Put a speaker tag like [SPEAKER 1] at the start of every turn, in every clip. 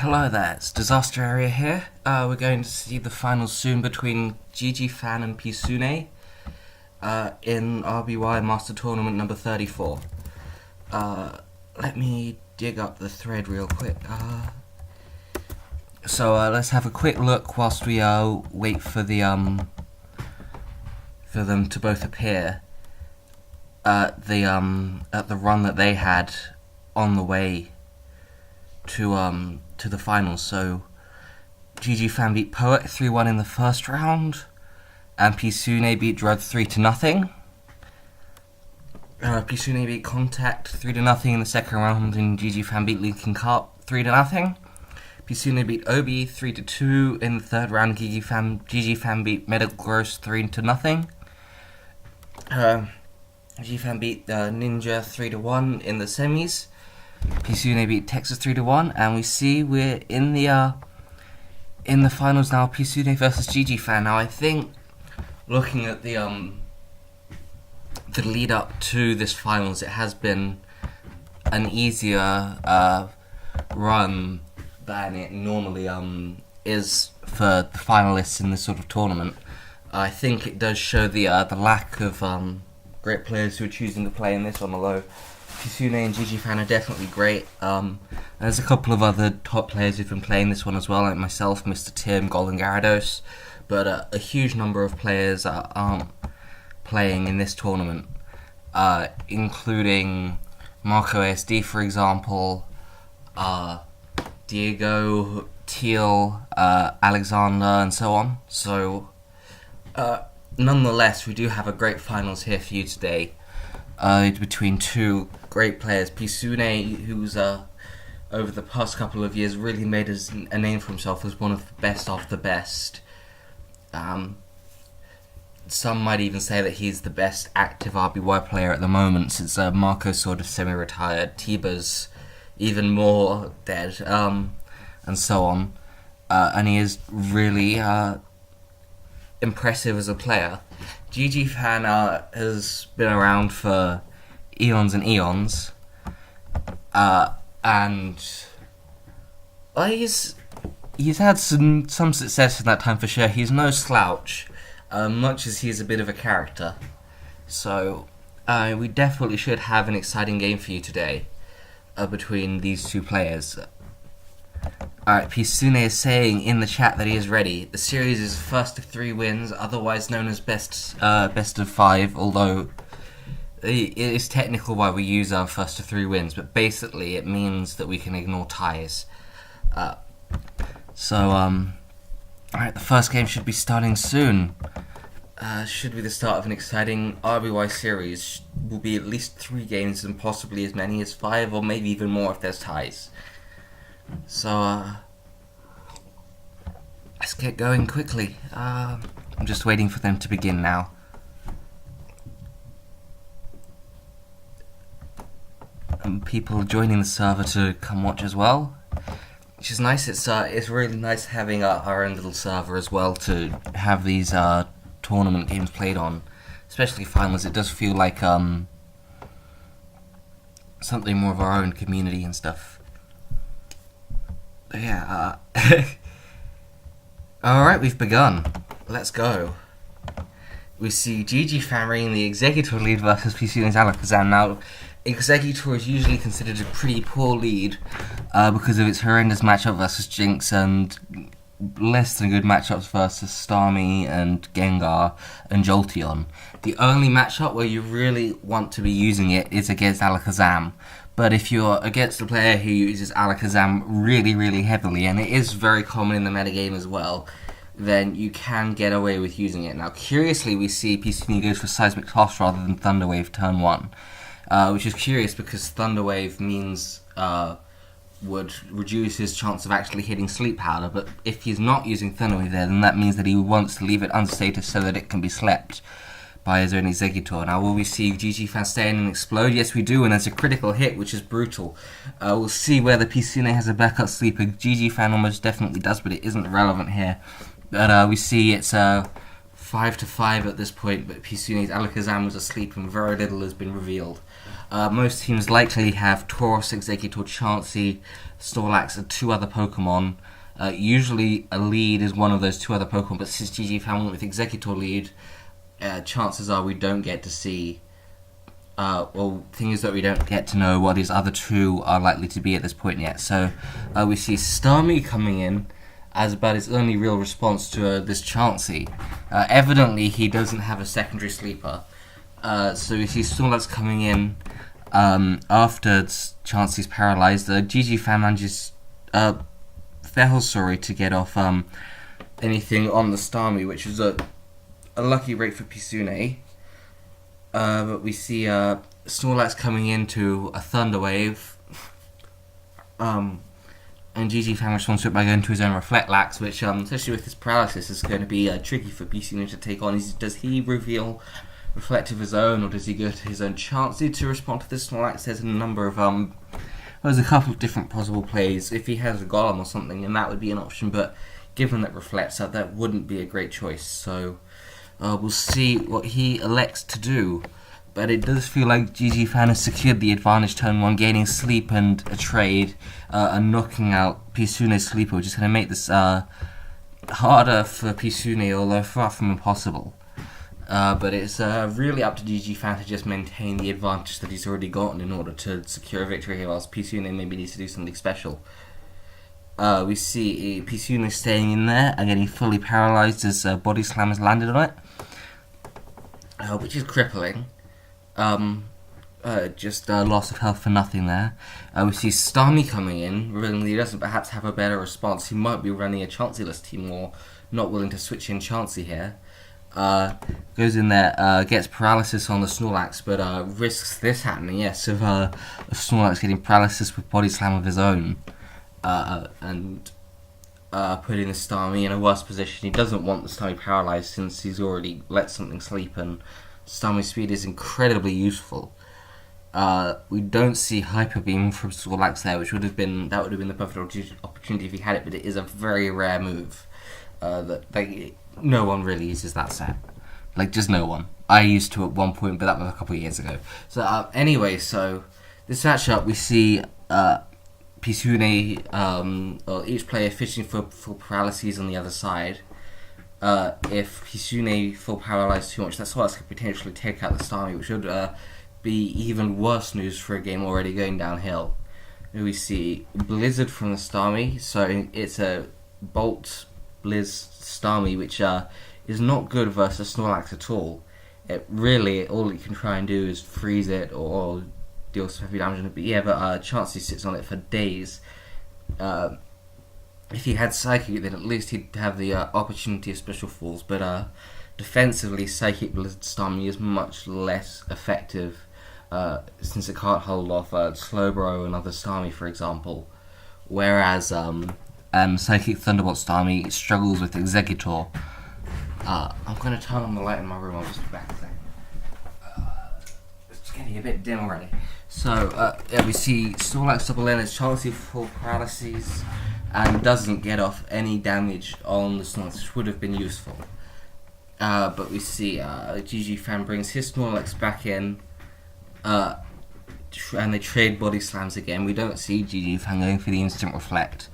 [SPEAKER 1] Hello there, it's Disaster Area here. We're going to see the finals soon between GGFan and Peasounay in RBY Master Tournament number 34. Let me dig up the thread real quick. So let's have a quick look whilst we wait for the for them to both appear at the run that they had on the way to the finals. So GGFan beat Poet 3-1 in the first round, and Peasounay beat Dread 3-0. Peasounay beat Contact 3-0 in the second round, and GGFan beat Linkin Carp 3-0. Peasounay beat Obi 3-2 in the third round. GGFan beat Medical Gross 3-0. GGFan beat Ninja 3-1 in the semis. Peasounay beat Texas 3-1, and we see we're in the finals now. Peasounay versus GGFan. Now I think, looking at the lead up to this finals, it has been an easier run than it normally is for the finalists in this sort of tournament. I think it does show the lack of great players who are choosing to play in this on the low. Peasounay and GGFan are definitely great. There's a couple of other top players who've been playing this one as well, like myself, Mr. Tim, Golden Gyarados, but a huge number of players aren't playing in this tournament, including Marco ASD, for example, Diego, Teal, Alexander, and so on. So, nonetheless, we do have a great finals here for you today. Between two great players. Peasounay, who's over the past couple of years really made a name for himself as one of the best of the best. Some might even say that he's the best active RBY player at the moment, since Marco's sort of semi-retired, Tiba's even more dead, and so on. And he is really impressive as a player. GGFan has been around for eons and eons, and he's had some success in that time for sure. He's no slouch, much as he's a bit of a character. So we definitely should have an exciting game for you today between these two players. Alright, Peasounay is saying in the chat that he is ready. The series is first of 3 wins, otherwise known as best of 5, although it is technical why we use our first of 3 wins, but basically it means that we can ignore ties. Alright, the first game should be starting soon. Should be the start of an exciting RBY series. Will be at least 3 games and possibly as many as 5, or maybe even more if there's ties. So, let's get going quickly. I'm just waiting for them to begin now. And people joining the server to come watch as well, which is nice. It's really nice having our own little server as well to have these tournament games played on, especially finals. It does feel like something more of our own community and stuff. Yeah, alright, we've begun. Let's go. We see GGFan reigning the Executor lead versus Peasounay's Alakazam. Now, Executor is usually considered a pretty poor lead because of its horrendous matchup versus Jinx and less than good matchups versus Starmie and Gengar and Jolteon. The only matchup where you really want to be using it is against Alakazam. But if you're against a player who uses Alakazam really, really heavily, and it is very common in the metagame as well, then you can get away with using it. Now, curiously, we see Peasounay goes for Seismic Toss rather than Thunder Wave turn 1, which is curious because Thunder Wave means would reduce his chance of actually hitting Sleep Powder, but if he's not using Thunder Wave there, then that means that he wants to leave it unstated so that it can be slept by his own Executor. Now, will we see GGFan stay in and explode? Yes, we do, and there's a critical hit, which is brutal. We'll see whether Peasounay has a backup sleeper. GGFan almost definitely does, but it isn't relevant here. But we see it's 5-5 at this point, but Peasounay's Alakazam was asleep and very little has been revealed. Most teams likely have Tauros, Executor, Chansey, Snorlax, and 2 other Pokemon. Usually a lead is one of those 2 other Pokemon, but since GGFan went with Executor lead, chances are we don't get to see. Thing is that we don't get to know what these other 2 are likely to be at this point yet. So we see Starmie coming in as about his only real response to this Chansey. Evidently, he doesn't have a secondary sleeper. So we see Snorlax coming in after Chansey's paralyzed. GGFan manages fairly sorry to get off anything on the Starmie, which is a lucky break for Peasounay. But we see Snorlax coming into a Thunder Wave, and GGFan responds to it by going to his own Reflect Lax, which, especially with his paralysis, is going to be tricky for Peasounay to take on. Does he reveal Reflect of his own, or does he go to his own Chansey to respond to this Snorlax? There's a number of there's a couple of different possible plays. If he has a Golem or something, then that would be an option, but given that Reflects that wouldn't be a great choice. So we'll see what he elects to do. But it does feel like GGFan has secured the advantage turn 1, gaining sleep and a trade, and knocking out Peasounay's sleeper, which is going to make this harder for Peasounay, although far from impossible. But it's really up to GGFan to just maintain the advantage that he's already gotten in order to secure a victory here, whilst Peasounay maybe needs to do something special. We see Peasounay staying in there and getting fully paralysed as Body Slam has landed on it, which is crippling. Just loss of health for nothing there. We see Starmie coming in, revealing he doesn't perhaps have a better response. He might be running a Chansey-less team or not willing to switch in Chansey here. Goes in there, gets paralysis on the Snorlax, but risks this happening, yes, of Snorlax getting paralysis with Body Slam of his own, and putting the Starmie in a worse position. He doesn't want the Starmie paralysed since he's already let something sleep, and Starmie's speed is incredibly useful. We don't see Hyper Beam from Snorlax there, which would have been the perfect opportunity if he had it, but it is a very rare move. No one really uses that set. Just no one. I used to at one point, but that was a couple of years ago. So anyway, so this matchup we see Peasounay, each player fishing for full paralyses on the other side. If Peasounay full paralysed too much, that's what could potentially take out the Starmie, which would be even worse news for a game already going downhill. We see Blizzard from the Starmie, so it's a Bolt Blizz Starmie, which is not good versus Snorlax at all. All it can try and do is freeze it or deal some heavy damage on it. But Chansey sits on it for days. If he had Psychic, then at least he'd have the opportunity of Special Falls. But defensively, Psychic Blizzard Starmie is much less effective, since it can't hold off Slowbro and other Starmie, for example. Whereas Psychic Thunderbolt Starmie struggles with Executor. I'm going to turn on the light in my room. I'll just be back a second. It's getting a bit dim already. So, we see Snorlax double in as Chansey full paralyses and doesn't get off any damage on the Snorlax, which would have been useful. But we see GGFan brings his Snorlax back in, and they trade Body Slams again. We don't see GGFan going for the instant Reflect.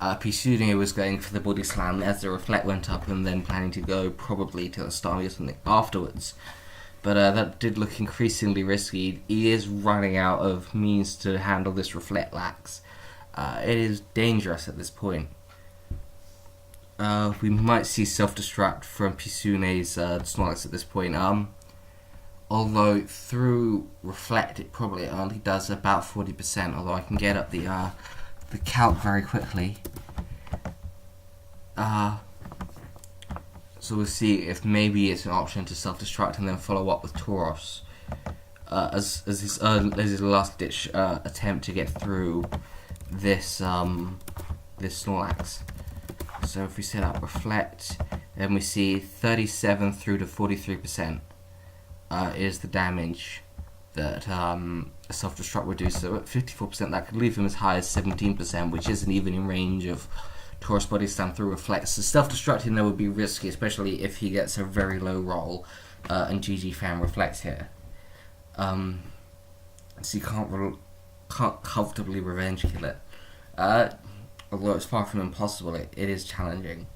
[SPEAKER 1] Peasounay was going for the Body Slam as the Reflect went up and then planning to go probably to the Starmie or something afterwards. But that did look increasingly risky. He is running out of means to handle this Reflect Lax. It is dangerous at this point. We might see self-destruct from Peasounay's Snorlax at this point. Although through Reflect it probably only does about 40%, although I can get up the calc very quickly. So we'll see if maybe it's an option to self-destruct and then follow up with Tauros as his last-ditch attempt to get through this Snorlax. So if we set up Reflect, then we see 37 through to 43% is the damage that a self-destruct would do. So at 54%, that could leave him as high as 17%, which isn't even in range of Tauros Body Slam through Reflect. So self-destructing there would be risky, especially if he gets a very low roll and GGFan reflects here. So you can't comfortably revenge kill it. Although it's far from impossible, it is challenging.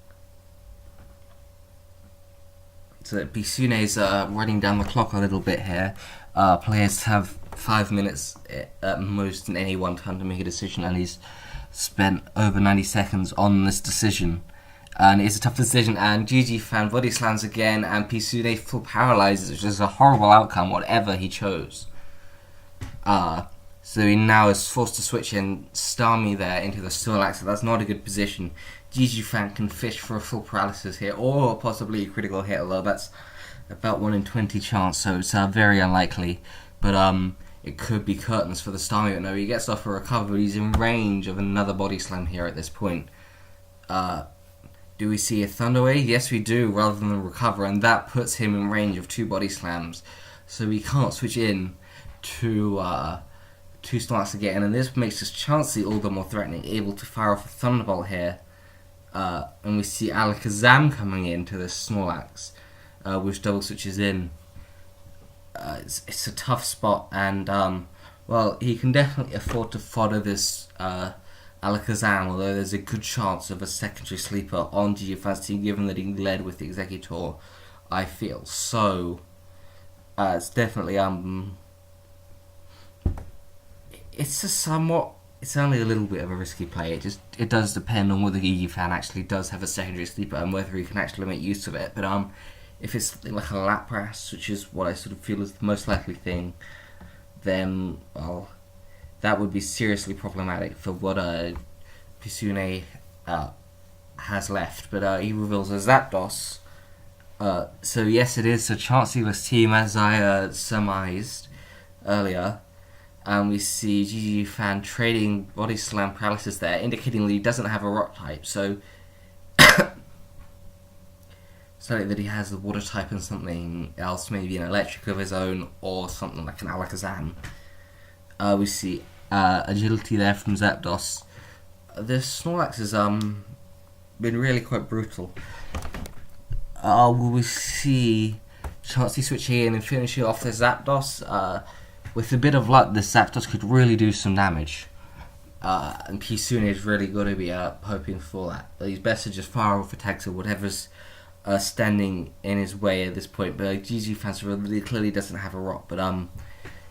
[SPEAKER 1] So Peasounay's running down the clock a little bit here. Players have 5 minutes at most in any one turn to make a decision, and he's spent over 90 seconds on this decision. And it's a tough decision, and GGFan body slams again, and Peasounay full paralyzes, which is a horrible outcome, whatever he chose. So he now is forced to switch in Starmie there into the Snorlax, so that's not a good position. GGFan can fish for a full paralysis here, or possibly a critical hit, although that's about 1 in 20 chance, so it's very unlikely. But it could be curtains for the Starmie, but no, he gets off a recover, but he's in range of another body slam here at this point. Do we see a Thunder Wave? Yes, we do, rather than a recover, and that puts him in range of 2 body slams. So we can't switch in to 2 Snorlax again, and this makes his Chansey all the more threatening, able to fire off a Thunderbolt here. And we see Alakazam coming into this Snorlax, which double switches in. It's a tough spot, and well, he can definitely afford to fodder this Alakazam, although there's a good chance of a secondary sleeper on GGFan's team, given that he led with the Exeggutor, I feel. So, it's definitely, it's only a little bit of a risky play. It does depend on whether GGFan actually does have a secondary sleeper and whether he can actually make use of it. But if it's something like a Lapras, which is what I sort of feel is the most likely thing, then, well, that would be seriously problematic for what Peasounay has left. But he reveals a Zapdos. So yes, it is a Chansey-less team, as I surmised earlier. And we see GGFan trading Body Slam paralysis there, indicating that he doesn't have a Rock type. So, something that he has a Water type and something else, maybe an Electric of his own, or something like an Alakazam. We see Agility there from Zapdos. This Snorlax has been really quite brutal. Will we see Chansey switching in and finishing off the Zapdos? With a bit of luck, this Zapdos could really do some damage. And Peasounay is really going to be hoping for that. He's best to just fire off attacks or whatever's standing in his way at this point. But GGFan really clearly doesn't have a Rock. But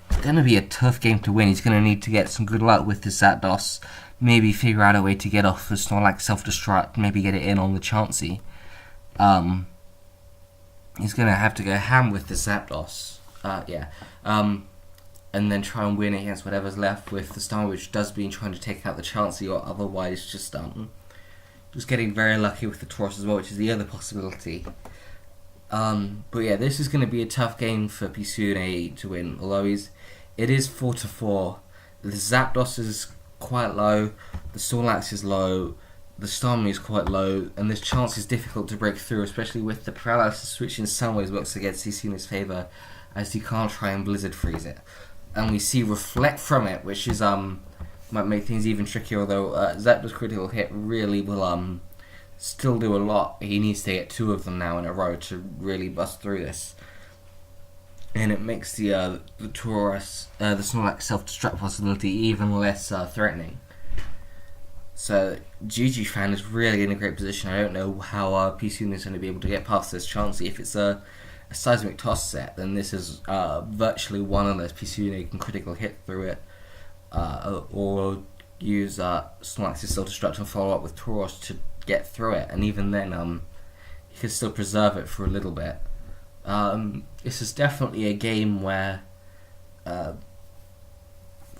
[SPEAKER 1] it's going to be a tough game to win. He's going to need to get some good luck with this Zapdos. Maybe figure out a way to get off the Snorlax self-destruct. Maybe get it in on the Chansey. He's going to have to go ham with the Zapdos. And then try and win against whatever's left with the Star, which does mean trying to take out the Chansey, or otherwise just getting very lucky with the Tauros as well, which is the other possibility. But yeah, this is going to be a tough game for Peasounay to win, although it is 4-4. The Zapdos is quite low, the Snorlax is low, the Starmie is quite low, and this Chansey is difficult to break through, especially with the paralysis, which in some ways works against Peasounay's favour, as he can't try and Blizzard Freeze it. And we see Reflect from it, which is might make things even trickier, although Zapdos critical hit really will still do a lot. He needs to get 2 of them now in a row to really bust through this. And it makes the Tauros, the Snorlax self-destruct possibility even less threatening. So GGFan is really in a great position. I don't know how Peasounay is going to be able to get past this Chansey. If it's a Seismic Toss set, then this is virtually one unless Peasounay can critical hit through it, or use Snorlax's self-destruct and follow up with Tauros to get through it, and even then he could still preserve it for a little bit. This is definitely a game where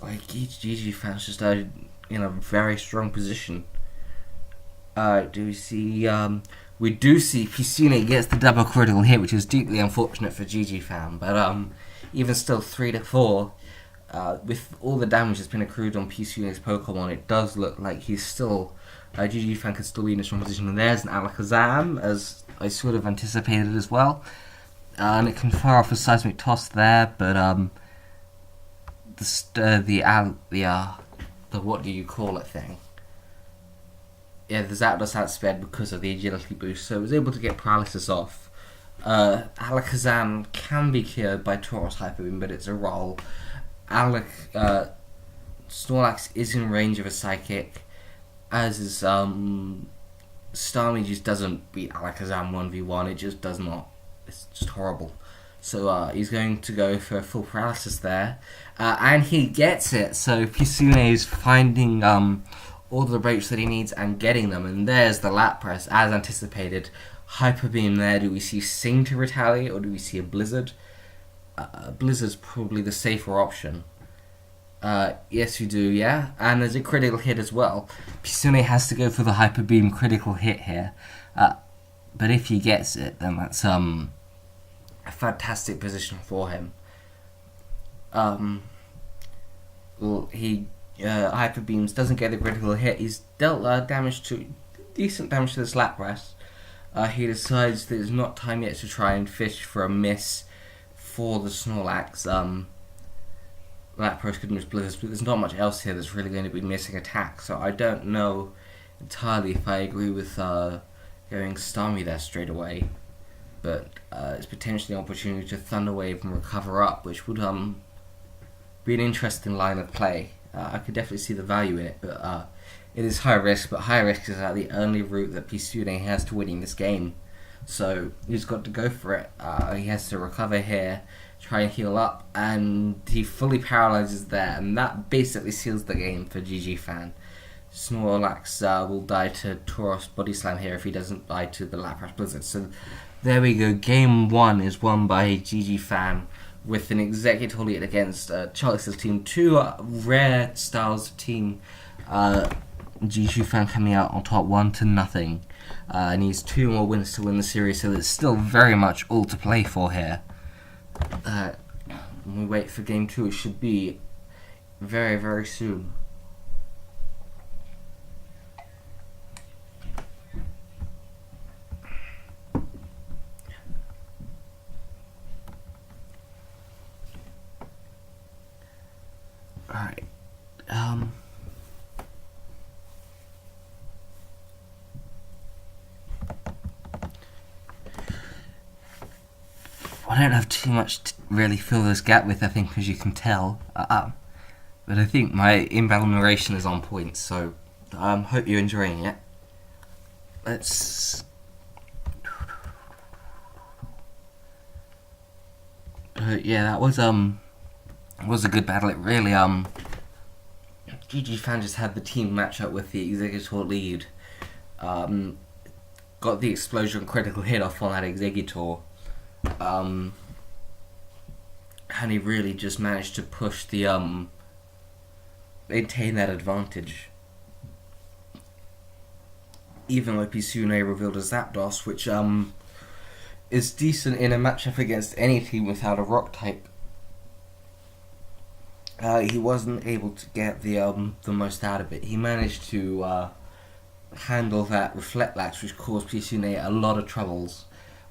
[SPEAKER 1] GGFan's just in a very strong position. We do see Peasounay gets the double critical hit, which is deeply unfortunate for GGFan, but even still 3-4, with all the damage that's been accrued on Peasounay's Pokemon, it does look like he's still, GGFan could still be in a strong position. And there's an Alakazam, as I sort of anticipated as well, and it can fire off a Seismic Toss there, but the what do you call it thing? Yeah, the Zapdos outsped because of the agility boost, so it was able to get paralysis off. Alakazam can be cured by Tauros Hyper Beam, but it's a roll. Snorlax is in range of a Psychic. as is Starmie just doesn't beat Alakazam 1v1. It just does not. It's just horrible. So he's going to go for full paralysis there, and he gets it. So Peasounay is finding all the breaks that he needs and getting them, and there's the lap press as anticipated. Hyper Beam there. Do we see Sing to retaliate, or do we see a Blizzard? Blizzard's probably the safer option. Yes, you do, yeah. And there's a critical hit as well. Peasounay has to go for the Hyper Beam critical hit here. But if he gets it, then that's a fantastic position for him. He Hyper Beams, doesn't get the critical hit. He's dealt decent damage to this lap press. He decides that it's not time yet to try and fish for a miss for the Snorlax. Lap press could miss Blizzard, but there's not much else here that's really going to be missing attack. So I don't know entirely if I agree with going Starmie there straight away. But it's potentially an opportunity to Thunder Wave and recover up, which would be an interesting line of play. I could definitely see the value in it, but it is high risk. But high risk is the only route that Peasounay has to winning this game. So he's got to go for it. He has to recover here, try and heal up, and he fully paralyzes there, and that basically seals the game for GGFan. Snorlax will die to Tauros Body Slam here if he doesn't die to the Lapras Blizzard. So there we go. Game 1 is won by GGFan with an executive lead against Charlie's team. Two rare styles of team. GGFan coming out on top 1-0. Needs 2 more wins to win the series, so there's still very much all to play for here. When we wait for game 2, it should be very, very soon. Alright. I don't have too much to really fill this gap with, I think, as you can tell. But I think my inbound narration is on point, so hope you're enjoying it. Let's... yeah, that was a good battle. It really, GGFan just had the team match up with the Executor lead. Got the explosion critical hit off on that Executor. And he really just managed to push the maintain that advantage. Even though Peasounay revealed a Zapdos, which is decent in a matchup against any team without a rock type. He wasn't able to get the most out of it. He managed to handle that Reflectlax, which caused Peasounay a lot of troubles.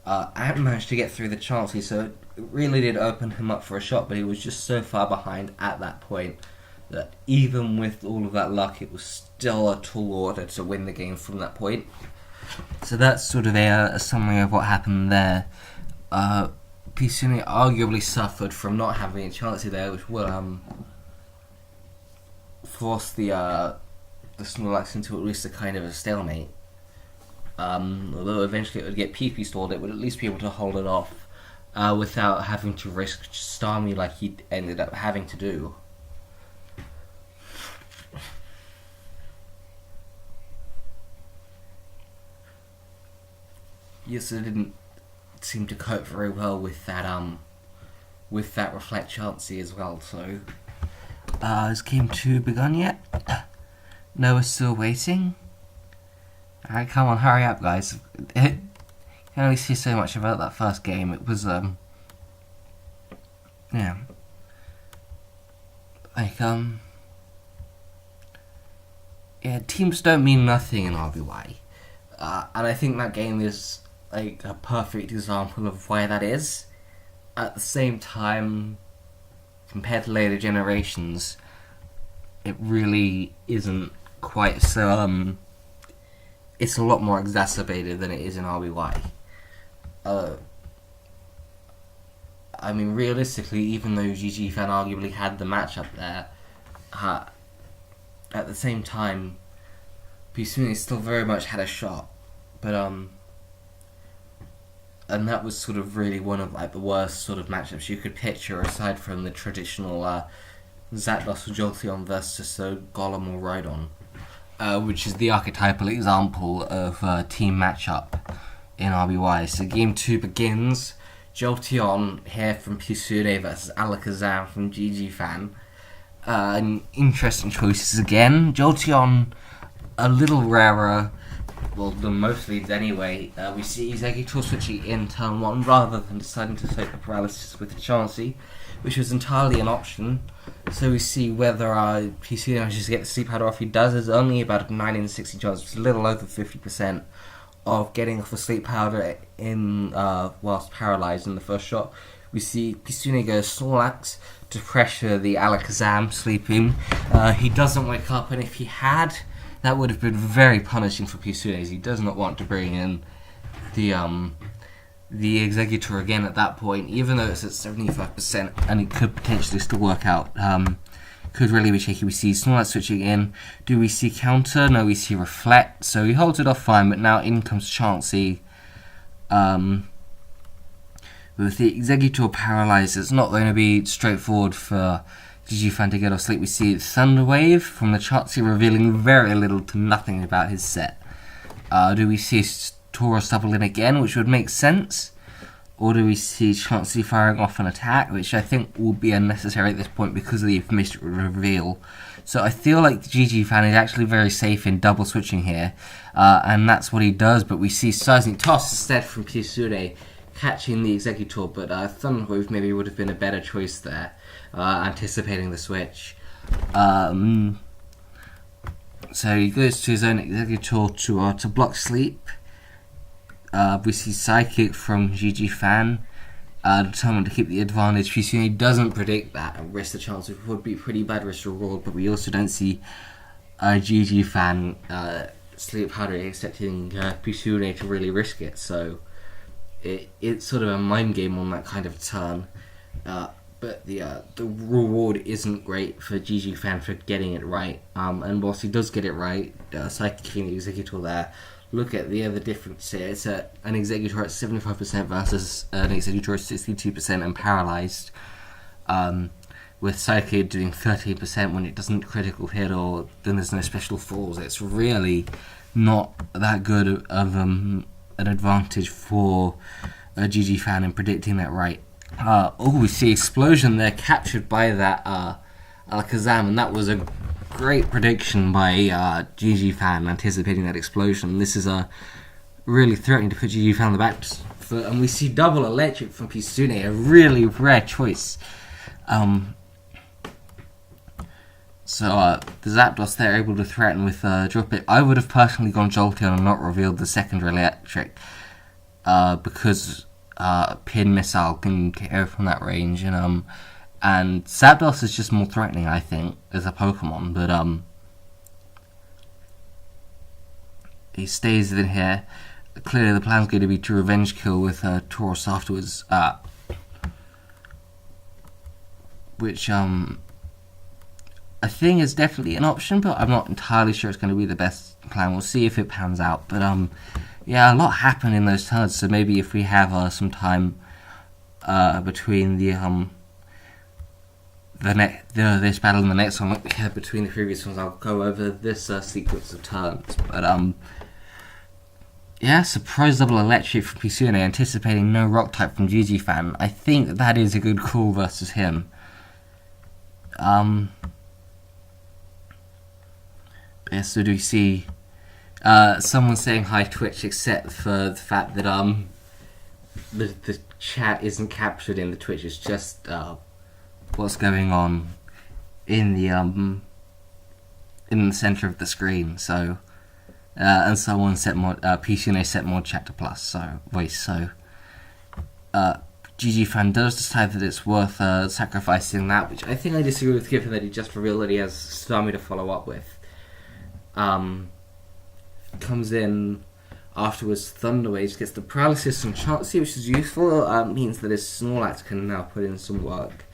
[SPEAKER 1] And managed to get through the chances, so it really did open him up for a shot, but he was just so far behind at that point that even with all of that luck, it was still a tall order to win the game from that point. So that's sort of a summary of what happened there. Peasounay arguably suffered from not having a chance there, which will force the Snorlax into at least a kind of a stalemate. Although eventually it would get PP stalled, it would at least be able to hold it off without having to risk Starmie like he ended up having to do. Yes, it didn't seem to cope very well with that Reflect Chansey as well, so has game 2 begun yet? No, we're still waiting. Alright, come on, hurry up, guys. You can only see so much about that first game. It was, yeah. Like, yeah, teams don't mean nothing in RBY. And I think that game is, like, a perfect example of why that is. At the same time, compared to later generations, it really isn't quite so, it's a lot more exacerbated than it is in RBY. I mean, realistically, even though GGFan arguably had the matchup there, at the same time, Peasounay still very much had a shot, but and that was sort of really one of like the worst sort of matchups you could picture, aside from the traditional Zapdos or Jolteon versus Golem or Rhydon, which is the archetypal example of a team matchup in RBY. So game 2 begins. Jolteon here from Peasounay versus Alakazam from GGFan. Interesting choices again. Jolteon a little rarer, well, than most leads anyway. We see Exeggutor switching in turn 1 rather than deciding to take the paralysis with Chansey, which was entirely an option. So we see whether Peasounay manages to get the sleep powder off. He does. It's only about a 9 in 60 chance, which is a little over 50% of getting off the sleep powder in whilst paralysed in the first shot. We see Peasounay go Snorlax to pressure the Alakazam sleeping. He doesn't wake up, and if he had, that would have been very punishing for Peasounay, as he does not want to bring in the Exeggutor again at that point, even though it's at 75%, and it could potentially still work out. Could really be shaky. We see Snorlax switching in. Do we see counter? No, we see reflect. So he holds it off fine, but now in comes Chansey. With the Exeggutor paralysed, it's not going to be straightforward for GGFan to get off sleep. We see Thunder Wave from the Chansey, revealing very little to nothing about his set. Do we see Tauros double in again, which would make sense? Or do we see Chansey firing off an attack, which I think will be unnecessary at this point because of the information it would reveal. So I feel like the GGFan is actually very safe in double switching here, and that's what he does, but we see Seismic Toss instead from Peasounay, catching the Exeggutor, but Thunder Wave maybe would have been a better choice there, anticipating the switch. So he goes to his own Exeggutor to block sleep. We see Psychic from GGFan, determined to keep the advantage. Peasounay doesn't predict that and risk the chance. It would be pretty bad risk reward, but we also don't see GGFan sleep powder accepting Peasounay to really risk it. So it's sort of a mind game on that kind of turn. But the reward isn't great for GGFan for getting it right. And whilst he does get it right, Psychic the Exeggutor there. Look at the other difference here. It's an Exeggutor at 75% versus an Exeggutor at 62% and paralysed. With Psychic doing 13% when it doesn't critical hit or then there's no special falls. It's really not that good of an advantage for a GGFan in predicting that right. We see Explosion there captured by that Alakazam, and that was a great prediction by GGFan anticipating that explosion. This is really threatening to put GGFan on the back foot, and we see double electric from Peasounay, a really rare choice. So the Zapdos there able to threaten with Drop It. I would have personally gone Jolteon and not revealed the secondary electric because Pin Missile can go from that range, and Zapdos is just more threatening, I think, as a Pokemon, but he stays in here. Clearly the plan's going to be to revenge kill with Tauros afterwards, which I think is definitely an option, but I'm not entirely sure it's going to be the best plan. We'll see if it pans out, but yeah, a lot happened in those turns, so maybe if we have some time between this battle and the next one, like we had between the previous ones, I'll go over this sequence of turns. But yeah, surprise double electric from Peasounay, anticipating no rock type from GGFan. I think that is a good call versus him. Yeah, so do we see someone saying hi Twitch, except for the fact that the chat isn't captured in the Twitch. It's just what's going on in the center of the screen. So and someone set mod Peasounay set mod chat to plus, so voice. So GGFan does decide that it's worth sacrificing that, which I think I disagree with, given that he just revealed that he has Starmie to follow up with. Comes in afterwards, Thunder Waves, gets the paralysis and Chansey, which is useful. Means that his Snorlax can now put in some work.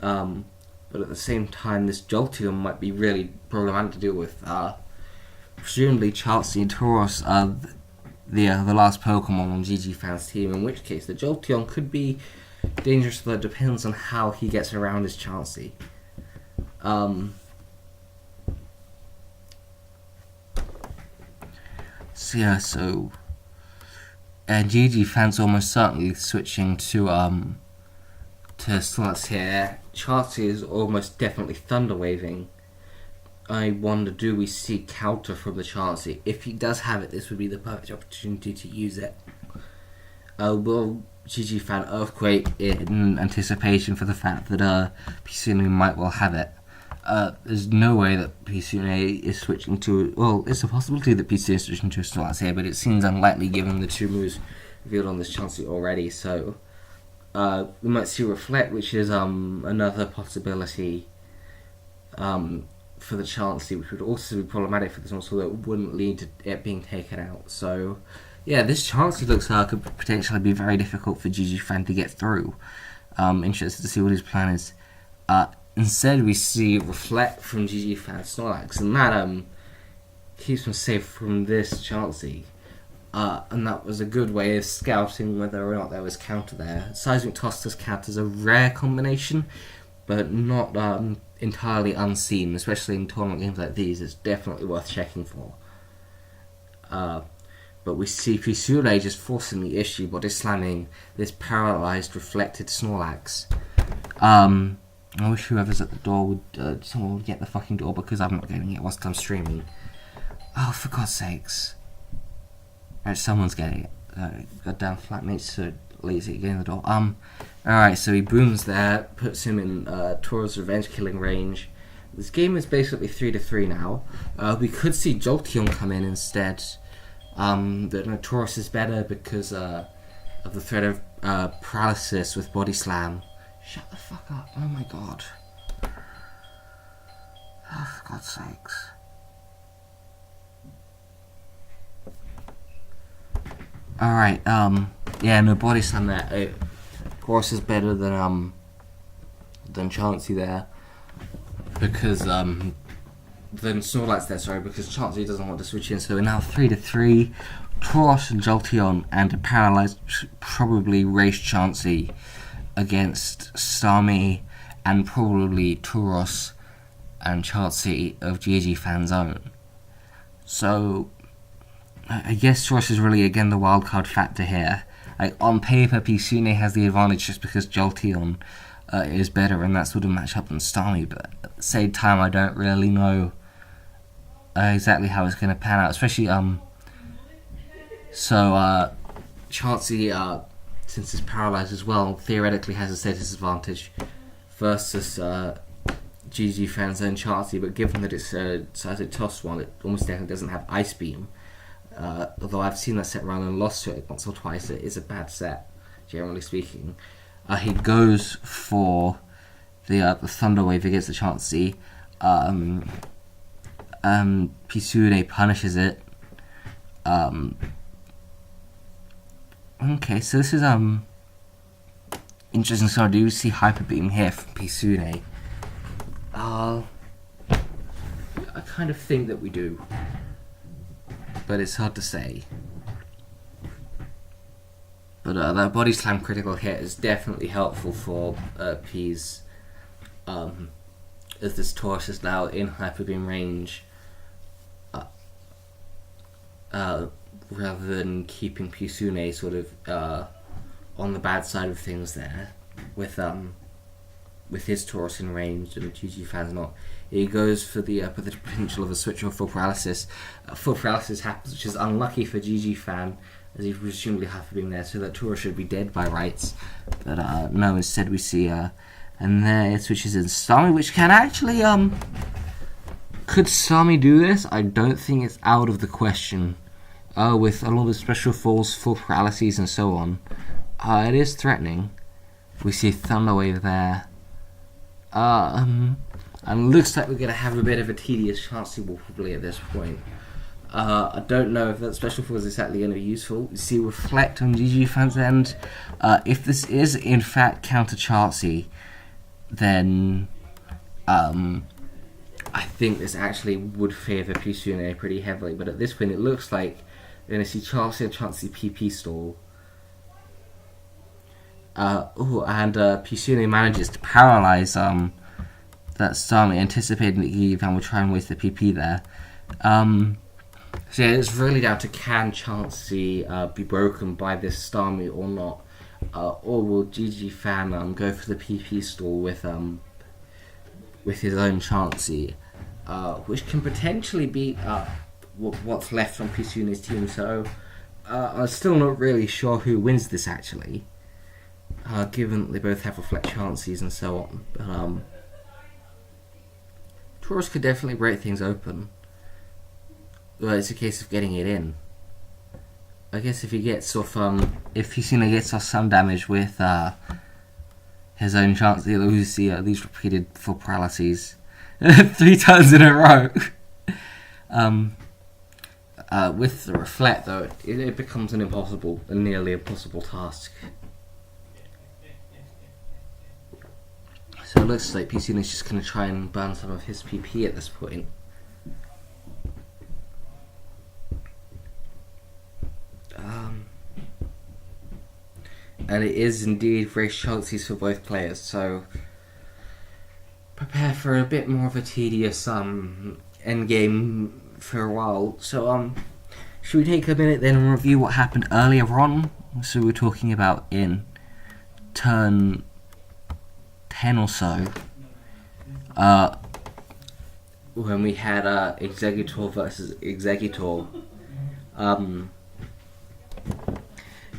[SPEAKER 1] But at the same time, this Jolteon might be really problematic to deal with. presumably Chansey and Tauros are the last Pokemon on GGFan's team, in which case the Jolteon could be dangerous, but it depends on how he gets around his Chansey. And GGFan's almost certainly switching to Snorlax here. Chansey is almost definitely Thunder Waving. I wonder, do we see counter from the Chansey? If he does have it, this would be the perfect opportunity to use it. Will GGFan Earthquake in anticipation for the fact that Peasounay might well have it? There's no way that Peasounay is switching to... Well, it's a possibility that Peasounay is switching to a Snorlax here, but it seems unlikely given the two moves revealed on this Chansey already, so... we might see Reflect, which is another possibility for the Chansey, which would also be problematic for this one, so that wouldn't lead to it being taken out. So, yeah, this Chansey looks like could potentially be very difficult for GGFan to get through. Interested to see what his plan is. Instead, we see Reflect from GGFan Snorlax, and that keeps him safe from this Chansey. And that was a good way of scouting whether or not there was counter there. Seismic Toss does count as a rare combination, but not entirely unseen, especially in tournament games like these. It's definitely worth checking for. But we see Peasounay just forcing the issue, body slamming this paralysed, reflected Snorlax. I wish whoever's at the door would, someone would get the fucking door, because I'm not getting it whilst I'm streaming. Oh, for God's sakes. Alright, someone's getting it. Goddamn flatmates so lazy at getting the door. Alright, so he booms there, puts him in Tauros' revenge killing range. This game is basically 3-3 now. We could see Jolteon come in instead. But Tauros is better because of the threat of paralysis with body slam. Shut the fuck up. Oh my god. Oh, for God's sakes. Alright, yeah, no body slam there. Tauros is better than Chansey there. Because, than Snorlax there, sorry, because Chansey doesn't want to switch in. So we're now 3-3. Tauros and Jolteon and a paralysed, probably race Chansey against Starmie and probably Tauros and Chansey of GGFan's own. So I guess Tauros is really again the wildcard factor here. Like on paper, Peasounay has the advantage just because Jolteon is better and that sort of match up than Starmie, but at the same time I don't really know exactly how it's going to pan out, especially Chansey, since it's paralysed as well, theoretically has a status advantage versus GGFan's own Chansey, but given that it's a Seismic Toss one, it almost definitely doesn't have Ice Beam. Although I've seen that set run and lost to it once or twice, it is a bad set, generally speaking. He goes for the Thunder Wave against the Chansey. Peasounay punishes it. Okay, so this is interesting. So I do see Hyper Beam here from Peasounay. I kind of think that we do, but it's hard to say. But that body slam critical hit is definitely helpful for Peas, as this Tauros is now in Hyper Beam range, rather than keeping Peasounay sort of on the bad side of things there, with his Tauros in range and GGFan's not. He goes for the potential of a switch or full paralysis. Full paralysis happens, which is unlucky for GGFan, as he presumably Hyper Beam there, so that Tauros should be dead by rights. But no, instead we see and there it switches in Starmie, which can actually could Starmie do this? I don't think it's out of the question. With a lot of special falls, full paralyses and so on. It is threatening. We see Thunder Wave there. And looks like we're going to have a bit of a tedious Chansey Ball probably at this point. I don't know if that special fall is exactly going to be useful. We see Reflect on GGFan's end. If this is in fact counter Chansey, then I think this actually would favour Peasounay pretty heavily, but at this point it looks like we're going to see Chelsea and Chelsea PP stall. Peasounay manages to paralyse that Starmie, anticipating that GGFan would try and waste the PP there. So yeah, it's really down to can Chelsea be broken by this Starmie or not, or will GGFan go for the PP stall with his own Chelsea, which can potentially beat what's left from Peasounay's team. So I'm still not really sure who wins this actually, given that they both have reflect chances and so on. But Taurus could definitely break things open. Well, it's a case of getting it in. I guess if he gets off, if Peasounay gets off some damage with his own chance, he'll always see these repeated full paralyses 3 times in a row. With the reflect, though, it becomes a nearly impossible task. So it looks like Peasounay's just going to try and burn some of his PP at this point. And it is indeed race chances for both players, so prepare for a bit more of a tedious endgame for a while. So should we take a minute then and review what happened earlier on? So we're talking about in turn 10 or so, when we had Executor versus Executor.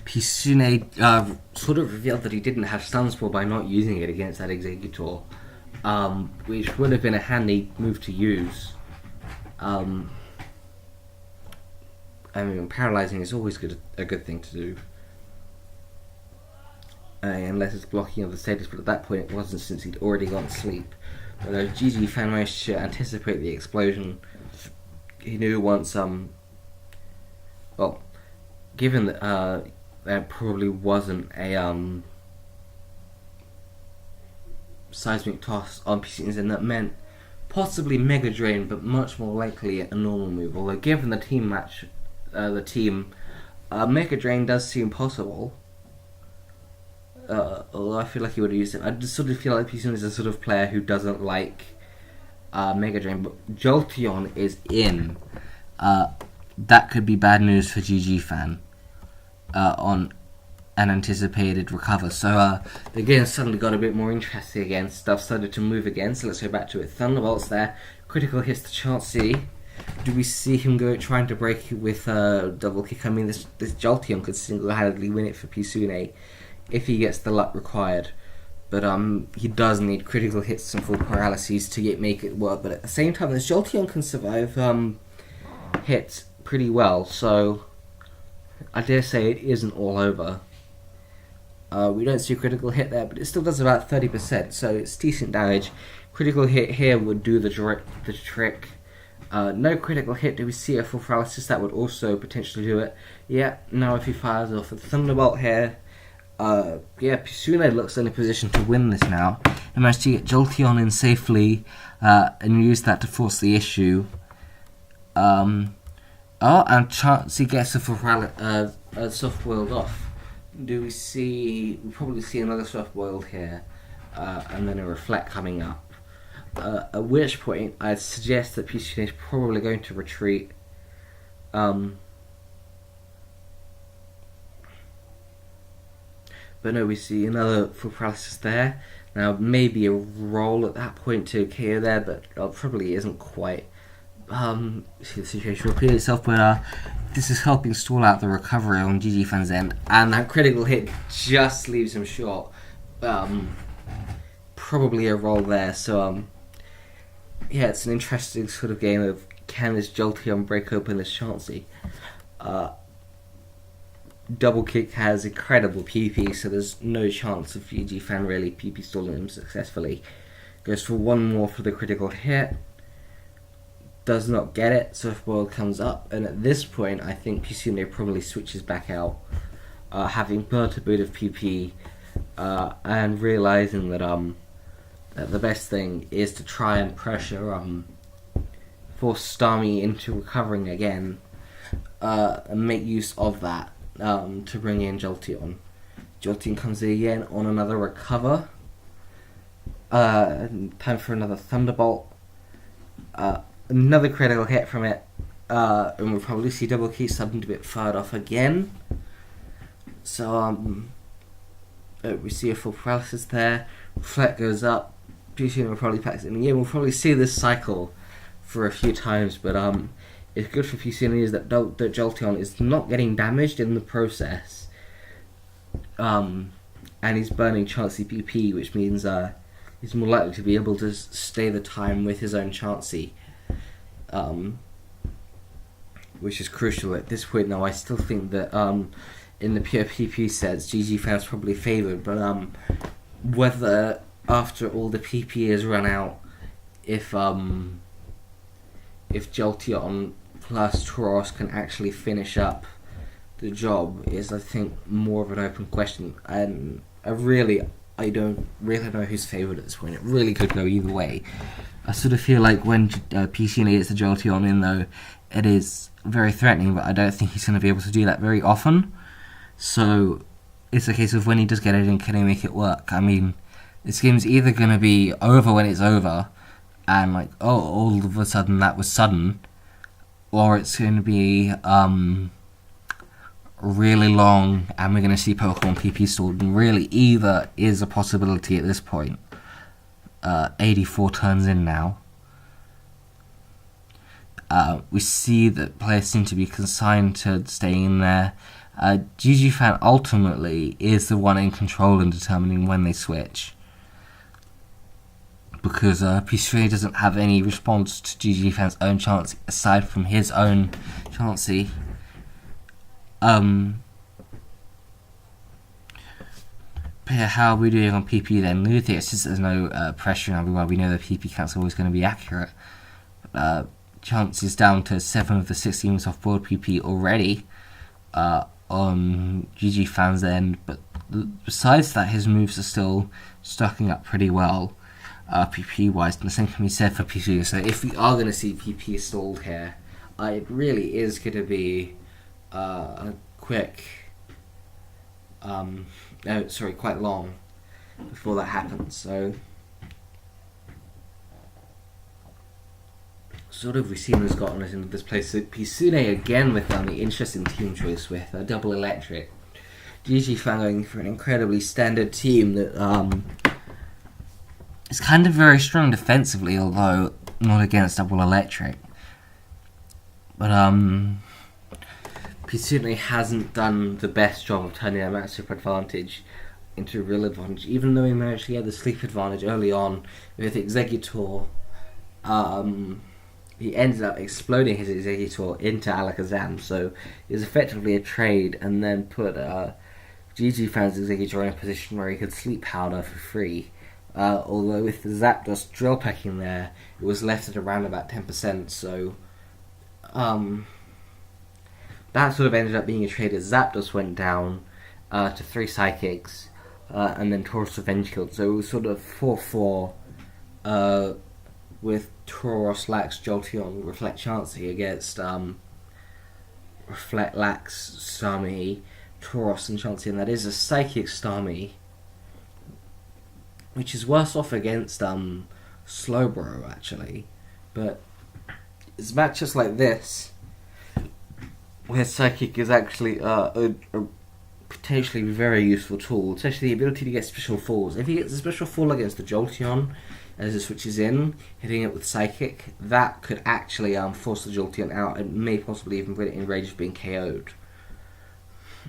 [SPEAKER 1] Peasounay sort of revealed that he didn't have Sunspore by not using it against that Executor, which would have been a handy move to use. I mean, paralysing is always a good thing to do, unless it's blocking of the status, but at that point it wasn't, since he'd already gone to sleep. But GGFan managed to anticipate the explosion. He knew once, given that there probably wasn't a seismic toss on Peasounay, and that meant possibly Mega Drain, but much more likely a normal move. Although given the team match, Mega Drain does seem possible. Although I feel like he would have used it. I just sort of feel like Peasounay is a sort of player who doesn't like Mega Drain, but Jolteon is in. That could be bad news for GGFan on an anticipated recover. So the game suddenly got a bit more interesting again. Stuff started to move again, so let's go back to it. Thunderbolt's there. Critical hits to Chauncey. Do we see him trying to break it with double kick? I mean, this Jolteon could single-handedly win it for Peasounay if he gets the luck required. But he does need critical hits and full paralyses to make it work. But at the same time, this Jolteon can survive hits pretty well, so I dare say it isn't all over. We don't see a critical hit there, but it still does about 30%, so it's decent damage. Critical hit here would do the trick. No critical hit. Do we see a full paralysis? That would also potentially do it. Yeah, now if he fires off a Thunderbolt here, Peasounay looks in a position to win this now. He managed to get Jolteon in safely and use that to force the issue. And Chansey gets a soft-boiled off. Do we see... We'll probably see another soft-boiled here, and then a reflect coming up. At which point, I'd suggest that Peasounay is probably going to retreat. But no, we see another full paralysis there. Now, maybe a roll at that point to KO there, but probably isn't quite. See the situation repeat itself, but this is helping stall out the recovery on GGFan's end, and that critical hit just leaves him short. Probably a roll there, so yeah, it's an interesting sort of game of can this Jolteon break open this Chansey. Double kick has incredible PP, so there's no chance of GGFan really PP stalling him successfully. Goes for one more for the critical hit. Does not get it, Softboiled comes up, and at this point I think Peasounay probably switches back out, having burnt a bit of PP, and realising that the best thing is to try and pressure force Starmie into recovering again, and make use of that to bring in Jolteon. Jolteon comes in again on another recover. Time for another Thunderbolt. Another critical hit from it. And we'll probably see Double Key subbed a bit fired off again. So, we see a full paralysis there. Reflect goes up. Peasounay will probably pack it in again. We'll probably see this cycle for a few times, but it's good for Peasounay is that Jolteon is not getting damaged in the process. And he's burning Chansey PP, which means he's more likely to be able to stay the time with his own Chansey. Which is crucial at this point. Now, I still think that in the pure PP sets, GGFan's probably favoured, but whether after all the PP is run out, if Jolteon plus Tauros can actually finish up the job is, I think, more of an open question. And I don't really know who's favoured at this point. It really could go either way. I sort of feel like when Peasounay gets the Jolteon in, though, it is very threatening, but I don't think he's going to be able to do that very often. So it's a case of when he does get it in, can he make it work? I mean, this game's either going to be over when it's over, and like, oh, all of a sudden that was sudden, or it's going to be really long, and we're going to see Pokemon PP stalled, and really either is a possibility at this point. 84 turns in now. We see that players seem to be consigned to staying in there. GGFan ultimately is the one in control in determining when they switch, because Peasounay doesn't have any response to GGFan's own Chansey aside from his own Chansey. But yeah, how are we doing on PP then? Since there's no pressure on RBY, we know that PP count's always going to be accurate. Chance is down to 7 of the 16 with off-board PP already on GGFan's end, but besides that, his moves are still stacking up pretty well PP-wise, and the same can be said for PP. So if we are going to see PP stalled here, it really is going to be a quick, quite long before that happens. So sort of we've seen who's gotten us into this place. So Peasounay again with the interesting team choice with a double electric. GGFan going for an incredibly standard team that is kind of very strong defensively, although not against double electric. But Peasounay hasn't done the best job of turning that matchup advantage into a real advantage, even though he managed to get the sleep advantage early on with Exeggutor. He ended up exploding his Exeggutor into Alakazam, so it was effectively a trade, and then put GGFan's Exeggutor in a position where he could sleep powder for free. Although with the Zapdos drill packing there, it was left at around about 10%, so that sort of ended up being a trade as Zapdos went down to 3 Psychics, and then Tauros Revenge killed, so it was sort of 4-4 with Tauros, Lax, Jolteon, Reflect Chansey against Reflect, Lax, Starmie, Tauros and Chansey, and that is a Psychic Starmie, which is worse off against Slowbro actually, but it's matches like this where Psychic is actually a potentially very useful tool, especially the ability to get special falls. If he gets a special fall against the Jolteon as it switches in, hitting it with Psychic, that could actually force the Jolteon out and may possibly even put it in range of being KO'd.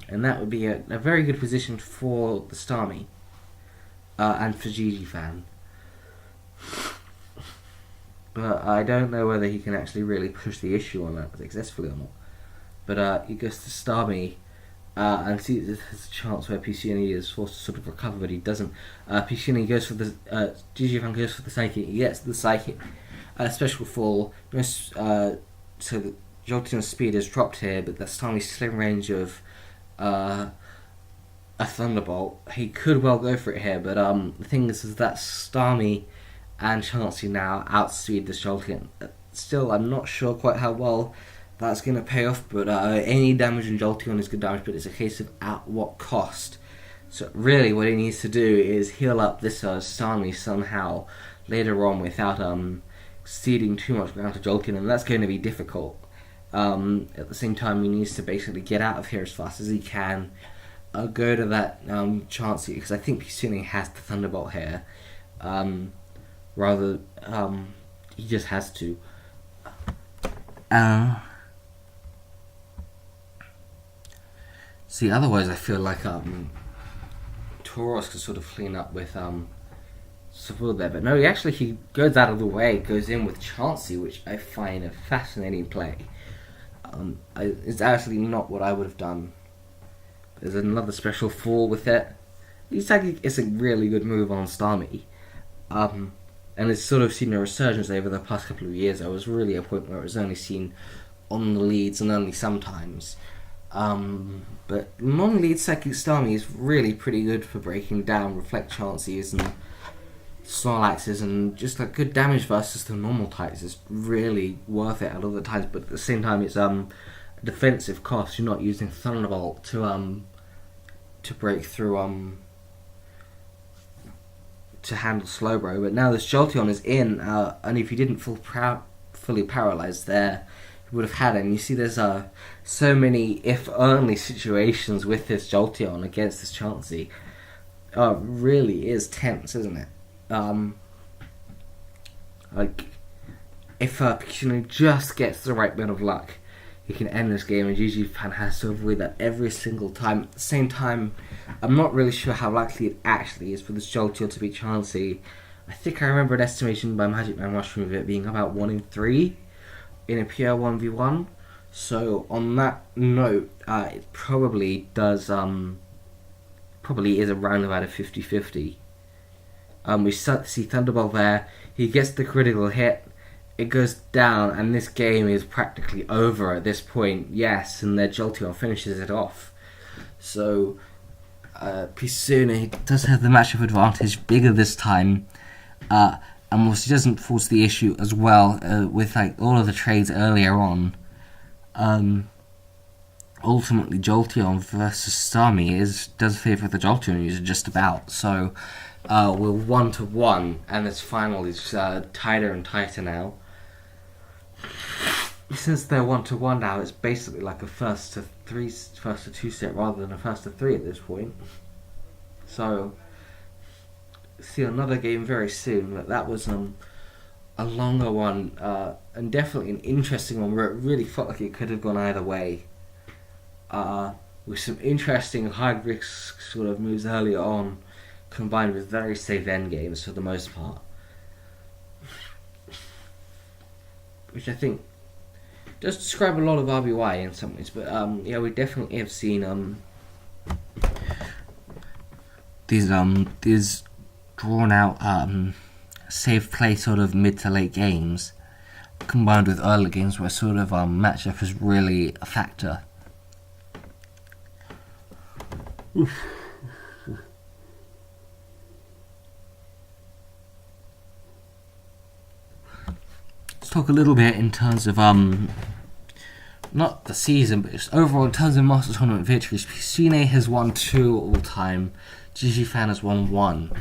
[SPEAKER 1] And that would be a very good position for the Starmie and for GGFan. But I don't know whether he can actually really push the issue on that successfully or not. But he goes to Starmie and sees there's a chance where Peasounay is forced to sort of recover, but he doesn't. Peasounay goes for the GGFan goes for the Psychic. He gets the Psychic special fall. So the Jolteon's speed is dropped here, but the Starmie's still in range of a Thunderbolt. He could well go for it here, but the thing is that Starmie and Chansey now outspeed this Jolteon still, I'm not sure quite how well that's going to pay off, but any damage in Jolteon is good damage, but it's a case of at what cost. So really what he needs to do is heal up this Starmie somehow later on without ceding too much ground to Jolteon, and that's going to be difficult. At the same time, he needs to basically get out of here as fast as he can, go to that Chansey, because I think Peasounay has the Thunderbolt here. He just has to. See, otherwise I feel like Tauros could sort of clean up with support there, but no, he goes out of the way, goes in with Chansey, which I find a fascinating play. It's actually not what I would have done. There's another special fall with it. It's a really good move on Starmie. And it's sort of seen a resurgence over the past couple of years. There was really a point where it was only seen on the leads and only sometimes. But non-lead Psychic Starmie is really pretty good for breaking down Reflect Chances and Snorlaxes, and just like good damage versus the normal types is really worth it a lot of the times, but at the same time it's a defensive cost. You're not using Thunderbolt to break through to handle Slowbro, but now this Jolteon is in, and if you didn't fully paralyzed there, you would have had it. And you see there's so many if only situations with this Jolteon against this Chansey. It really is tense, isn't it? Like, if Peasounay just gets the right bit of luck, he can end this game, and GGFan has to avoid that every single time. At the same time, I'm not really sure how likely it actually is for this Jolteon to beat Chansey. I think I remember an estimation by Magic Man Mushroom of it being about 1 in 3 in a pure 1v1. So on that note, it probably does, probably is around about a 50-50. We see Thunderbolt there, he gets the critical hit, it goes down, and this game is practically over at this point, yes, and their Jolteon finishes it off. So, Peasounay does have the matchup advantage, bigger this time, and also doesn't force the issue as well, with like all of the trades earlier on. Ultimately, Jolteon versus Starmie does favour the Jolteon user just about, so we're 1-1, and this final is tighter and tighter now. Since they're 1-1 now, it's basically like a first to 2 set rather than a first to 3 at this point. So, see another game very soon. But that was a longer one, and definitely an interesting one where it really felt like it could have gone either way. With some interesting high risk sort of moves earlier on, combined with very safe endgames for the most part, which I think does describe a lot of RBY in some ways. But yeah, we definitely have seen these drawn out safe play sort of mid to late games, combined with early games where sort of matchup is really a factor. Talk a little bit in terms of not the season, but just overall in terms of Master Tournament victories. Peasounay has won 2 all time. GGFan has won 1.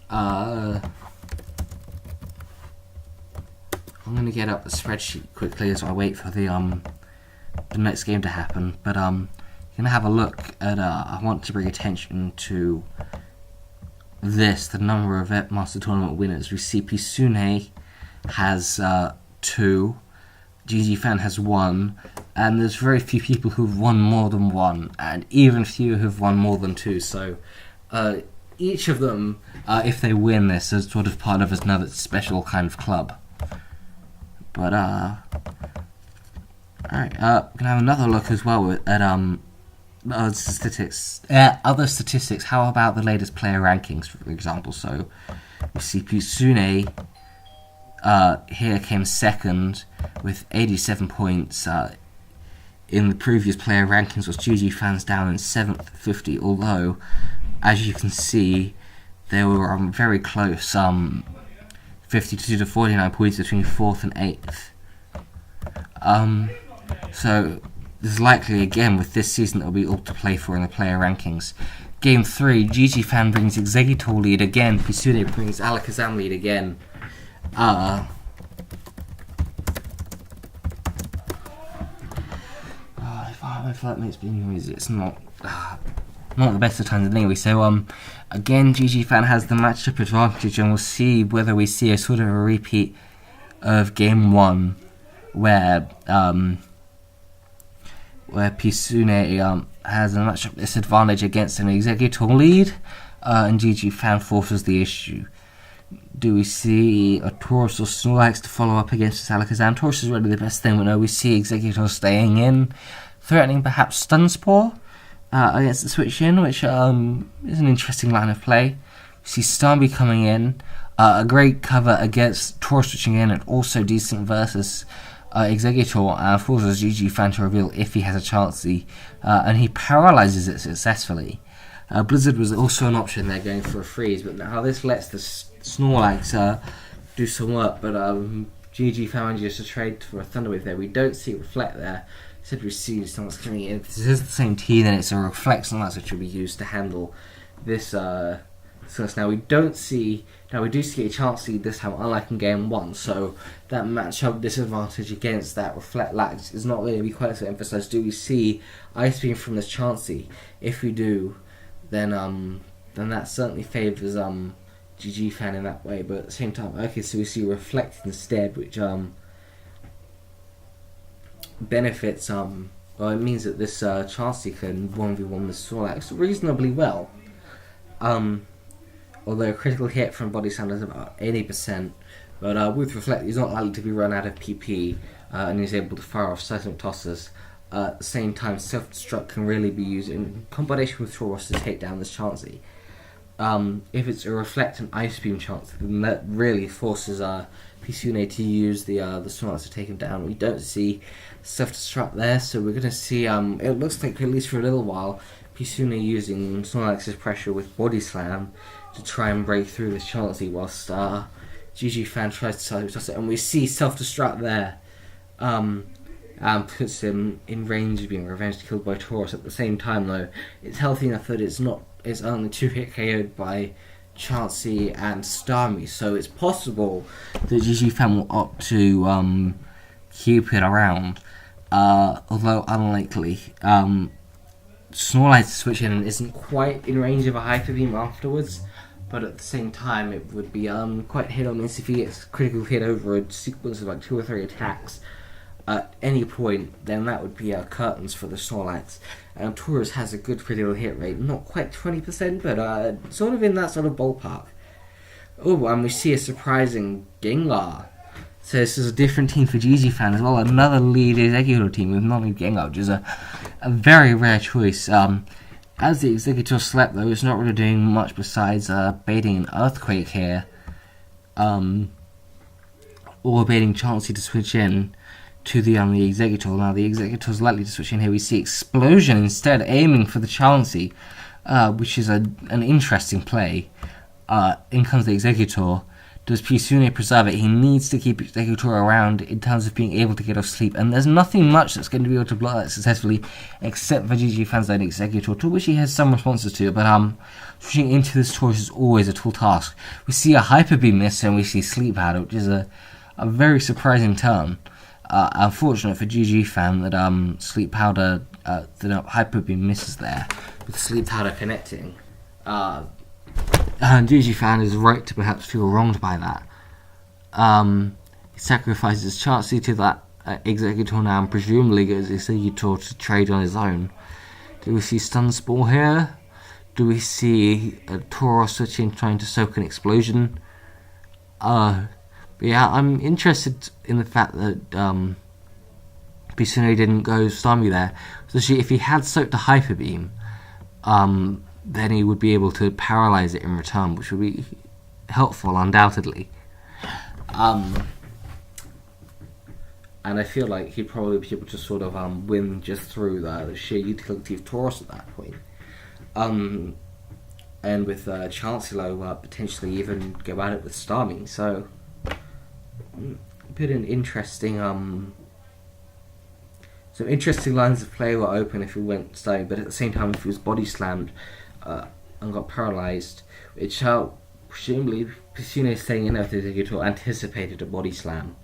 [SPEAKER 1] I'm gonna get up the spreadsheet quickly as I wait for the next game to happen. But gonna have a look at. I want to bring attention to the number of Master Tournament winners. We see Peasounay has 2, GGFan has 1, and there's very few people who've won more than 1, and even fewer who've won more than 2. So each of them, if they win this, is sort of part of another special kind of club. But alright, gonna have another look as well at other statistics. How about the latest player rankings, for example? So we see Peasounay here came second with 87 points. In the previous player rankings was GGFan's down in 7th, 50, although, as you can see, they were very close, 52 to 49 points between 4th and 8th. So there's likely again with this season that will be all to play for in the player rankings. Game 3, GGFan brings Executor lead again. Peasounay brings Alakazam lead again. If that makes me noisy, it's not the best of times anyway. So again, GGFan has the matchup advantage, and we'll see whether we see a sort of a repeat of Game 1, where Peasounay has a matchup disadvantage against an Executor lead, and GGFan forces the issue. Do we see a Tauros or Snorlax to follow up against this Alakazam? Tauros is really the best thing, but no, we see Executor staying in, threatening perhaps Stun Spore against the switch in, which is an interesting line of play. We see Starmie coming in, a great cover against Tauros switching in, and also decent versus Executor, and forces GGFan to reveal if he has a Chansey, and he paralyzes it successfully. Blizzard was also an option there, going for a freeze, but now this lets the Snorlax do some work, but GGFan manages to trade for a Thunder Wave there. We don't see Reflect there. Instead we see Snorlax coming in. If this is the same T, then it's a Reflect Snorlax which will be used to handle this Snorlax. Now we do see a Chansey this time, unlike in Game 1, so that matchup disadvantage against that Reflect Lax is not going to be quite so emphasized. Do we see Ice Beam from this Chansey? If we do, then that certainly favours GGFan in that way, but at the same time, okay, so we see Reflect instead, which benefits well, it means that this Chansey can 1v1 the Snorlax reasonably well. Although a critical hit from Body Slam is about 80%, but with Reflect he's not likely to be run out of PP, and he's able to fire off Seismic Tosses. At the same time, Self-Destruct can really be used in combination with Tauros to take down this Chansey. If it's a Reflect and Ice Beam Chansey, then that really forces Peasounay to use the Snorlax to take him down. We don't see Self-Destruct there, so we're going to see, it looks like at least for a little while, Peasounay using Snorlax's pressure with Body Slam to try and break through this Chansey, whilst GGFan tries to toss it, and we see Self-Destruct there, and puts him in range of being revenged killed by Tauros. At the same time, though, it's healthy enough that it's only 2-hit KO'd by Chansey and Starmie, so it's possible that GGFan will opt to keep it around, although unlikely. Snorlax switch in isn't quite in range of a Hyper Beam afterwards, but at the same time it would be quite hit or miss if he gets critical hit over a sequence of like 2 or 3 attacks at any point. Then that would be curtains for the Snorlax. And Tauros has a good critical hit rate, not quite 20%, but sort of in that sort of ballpark. Oh, and we see a surprising Gengar. So this is a different team for GGFan as well. Another lead Executor team with non-lead Gengar, which is a very rare choice. As the Executor slept, though, it's not really doing much besides baiting an Earthquake here, or baiting Chansey to switch in to the Executor. Now the Executor is likely to switch in here. We see Explosion instead, aiming for the Chansey, which is an interesting play. In comes the Executor. Does Peasounay preserve it? He needs to keep Executor around in terms of being able to get off sleep, and there's nothing much that's going to be able to block that successfully except for GGFan's own Executor, to which he has some responses to, but switching into this choice is always a tall task. We see a Hyper Beam miss, and we see Sleep Powder, which is a very surprising turn. Unfortunate for GGFan that Sleep Powder, the Hyper Beam misses there, with Sleep Powder connecting. And GGFan is right to perhaps feel wronged by that. He sacrifices Chansey to that Executor now, and presumably goes Executor to trade on his own. Do we see Stun Spore here? Do we see a Tauros switching, trying to soak an Explosion? But yeah, I'm interested in the fact that Peasounay didn't go Starmie there. Especially if he had soaked a Hyper Beam, then he would be able to paralyze it in return, which would be helpful, undoubtedly. And I feel like he'd probably be able to sort of win just through the sheer utility of Tauros at that point. And with Chancellor potentially even go at it with Starmie. So, a bit an interesting some interesting lines of play were open if he went stone, but at the same time, if he was body slammed and got paralysed, which presumably Peasounay staying in after the Executor anticipated a body slam,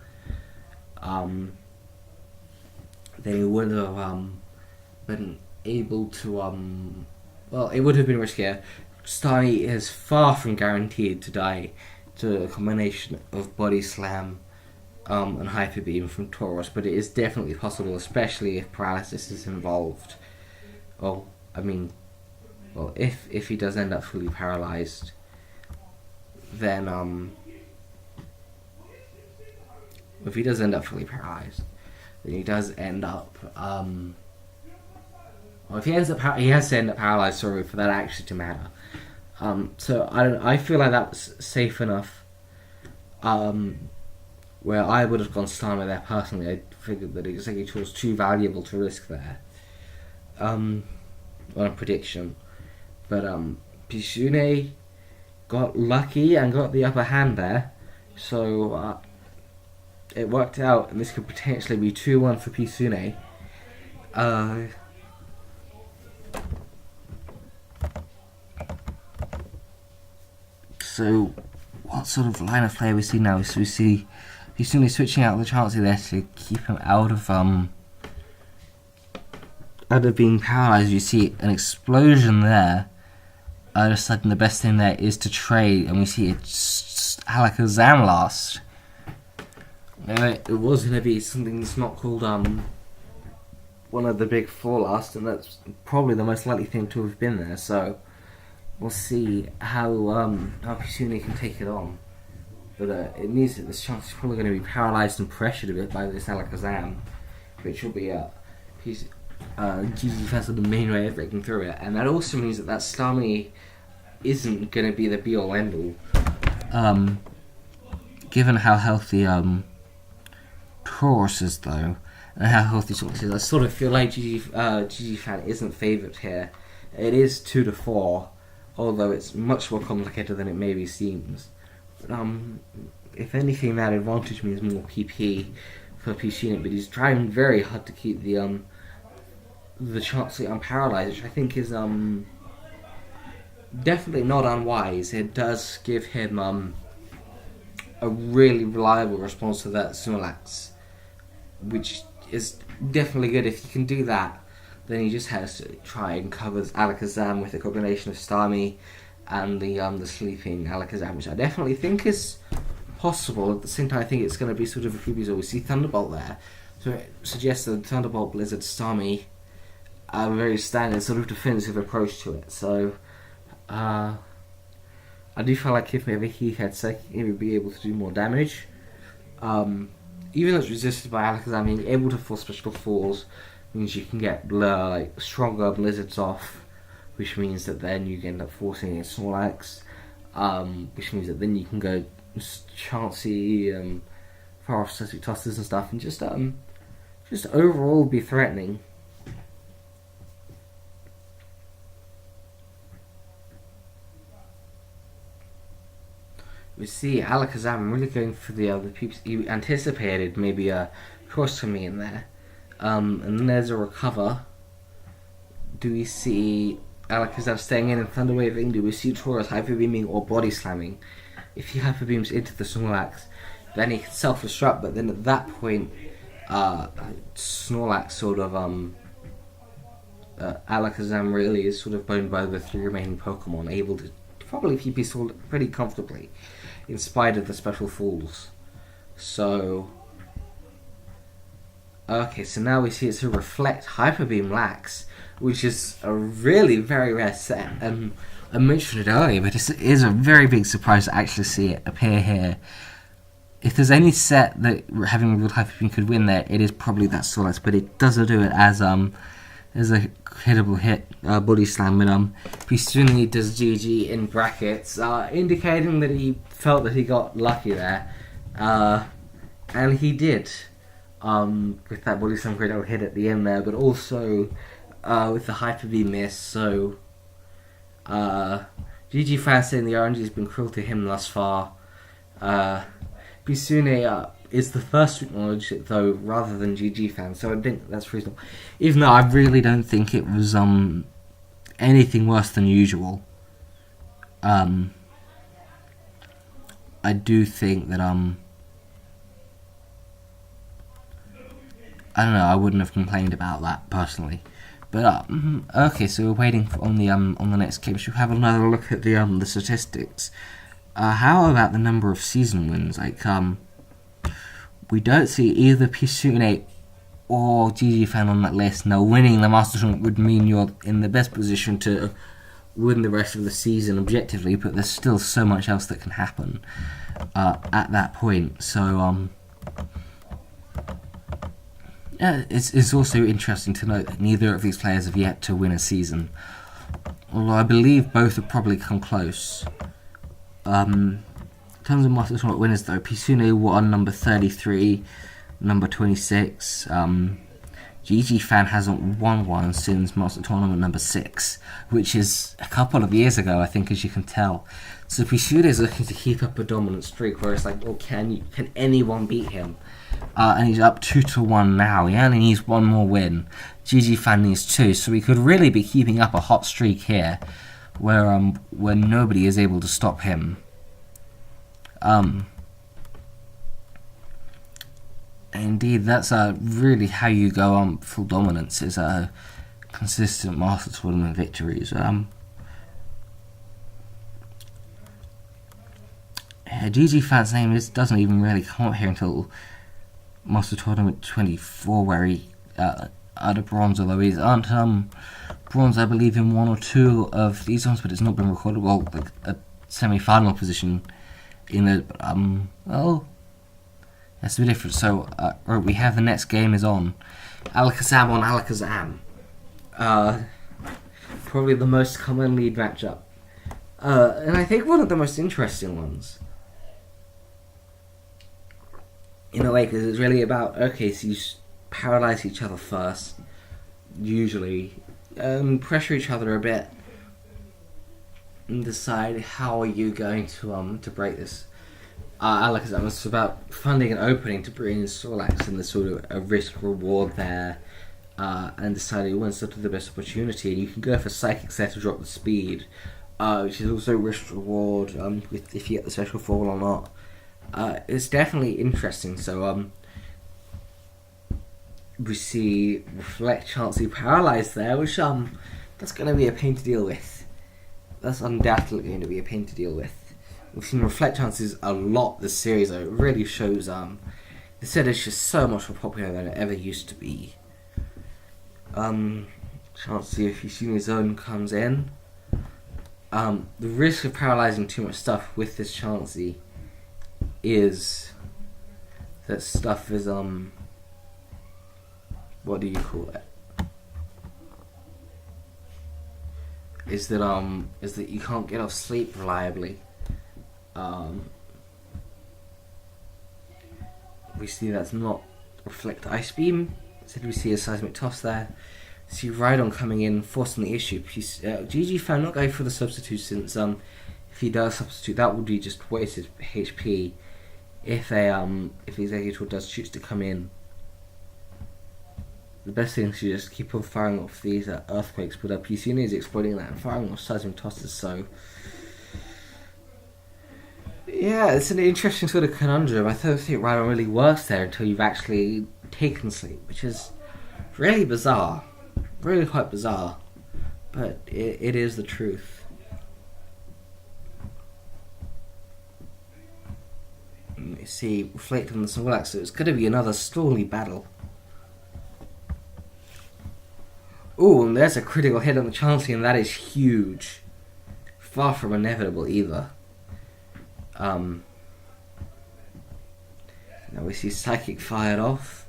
[SPEAKER 1] they would have been able to well, it would have been riskier. Starmie is far from guaranteed to die to a combination of body slam and hyper beam from Taurus, but it is definitely possible, especially if paralysis is involved. Well, I mean, well, if he does end up fully paralyzed, then if he does end up fully paralyzed, then he does end up well, if he has to end up paralyzed. Sorry, for that actually to matter. So I feel like that was safe enough. Where I would have gone Starmie there personally. I figured that Executor was too valuable to risk there. On a prediction, but Peasounay got lucky and got the upper hand there, so it worked out, and this could potentially be 2-1 for Peasounay. So, what sort of line of play we see now? So we see Peasounay switching out the Chansey there to keep him out of being paralysed. You see an explosion there. All of a sudden, the best thing there is to trade, and we see it's Alakazam last. It was going to be something that's not called one of the big four last, and that's probably the most likely thing to have been there. So we'll see how Peasounay can take it on. But it means that this chance is probably going to be paralysed and pressured a bit by this Alakazam, which will be GGFan's the main way of breaking through it. And that also means that Starmie isn't going to be the be all end all. Given how healthy Taurus is though, and how healthy Taurus is, I sort of feel like GGFan isn't favoured here. It is 2-4, although it's much more complicated than it maybe seems. But, if anything, that advantage means more PP for Peasounay, but he's trying very hard to keep the Chansey unparalysed, which I think is definitely not unwise. It does give him a really reliable response to that Snorlax, which is definitely good. If he can do that, then he just has to try and cover Alakazam with a combination of Starmie and the sleeping Alakazam, which I definitely think is possible. At the same time, I think it's going to be sort of a freebie. We see Thunderbolt there, so it suggests that Thunderbolt, Blizzard, Starmie a very standard sort of defensive approach to it. So I do feel like if maybe he had second, he would be able to do more damage. Even though it's resisted by Alakazam, being able to force special falls means you can get like stronger Blizzards off, which means that then you end up forcing a Snorlax, which means that then you can go Chansey, far off static tosses and stuff, and just overall be threatening. We see Alakazam really going for the peeps. He anticipated maybe a cross coming in there, and then there's a recover. Do we see Alakazam staying in and Thunder Waving? Do we see Taurus Hyper Beaming or Body Slamming? If he Hyper Beams into the Snorlax, then he can self-destruct, but then at that point, Snorlax sort of, Alakazam really is sort of boned by the three remaining Pokemon, able to probably PP Sword pretty comfortably, in spite of the special falls. So, okay, so now we see it's a Reflect Hyper Beam Lax, which is a really very rare set, and I mentioned it earlier, but it is a very big surprise to actually see it appear here. If there's any set that having Revealed Hyper Beam could win there, it is probably that Snorlax, but it doesn't do it as a hittable hit, Body Slam, but Peasounay does GG in brackets, indicating that he felt that he got lucky there, and he did, with that Body Slam critical hit at the end there, but also with the Hyper Beam miss. So GGFan saying the RNG has been cruel to him thus far. Peasounay is the first to acknowledge it, though, rather than GGFan, so I think that's reasonable. Even though I really don't think it was anything worse than usual. I do think that I don't know, I wouldn't have complained about that personally. But okay, so we're waiting on the next game. Should we have another look at the statistics? How about the number of season wins? Like we don't see either Peasounay or GGFan on that list. Now, winning the Masters Tournament would mean you're in the best position to win the rest of the season objectively, but there's still so much else that can happen at that point. So it's also interesting to note that neither of these players have yet to win a season, although I believe both have probably come close. In terms of Masters Tournament winners, though, Peasounay won number 33, number 26. GGFan hasn't won one since Masters Tournament number 6, which is a couple of years ago, I think, as you can tell. So Peasounay is looking to keep up a dominant streak, where it's like, well, can anyone beat him? And he's up 2-1 now. He only needs one more win. GGFan needs 2, so he could really be keeping up a hot streak here, where nobody is able to stop him. Indeed, that's really how you go on full dominance, is consistent Master Tournament victories. GGFan's name doesn't even really come up here until Master Tournament 24, where he had a bronze, although he's earned bronze, I believe, in 1 or 2 of these ones, but it's not been recorded. Well, a semi-final position in the well, that's a bit different. So right, we have the next game is on Alakazam on Alakazam. Probably the most common lead matchup, and I think one of the most interesting ones. In a way, because it's really about, okay, so you paralyze each other first, usually, pressure each other a bit, and decide how are you going to break this. Alakazam, it's about funding an opening to bring in Snorlax and the sort of a risk reward there, and deciding when's sort of the best opportunity. And you can go for Psychic Set to drop the speed, which is also risk reward if you get the special fall or not. It's definitely interesting. So we see Reflect Chansey paralyzed there, which that's going to be a pain to deal with. That's undoubtedly going to be a pain to deal with. We've seen Reflect Chances a lot this series, though. It really shows the set is just so much more popular than it ever used to be. Chansey, if Peasounay Zone comes in, the risk of paralyzing too much stuff with this Chansey is that stuff is what do you call it? Is that you can't get off sleep reliably. We see that's not Reflect Ice Beam. Instead we see a Seismic Toss there. See Rhydon coming in, forcing the issue. GGFan not going for the substitute, since if he does substitute, that would be just wasted HP. If Exeggutor does choose to come in, the best thing is to just keep on firing off these earthquakes, but Peasounay is exploiting that and firing off Seismic Tosses. So yeah, it's an interesting sort of conundrum. I don't think Rhydon really works there until you've actually taken sleep, which is really bizarre, really quite bizarre, but it is the truth. You see, Reflect on the Snorlax, so it's going to be another stormy battle. Ooh, and there's a critical hit on the Chansey, and that is huge. Far from inevitable either. Now we see Psychic fired off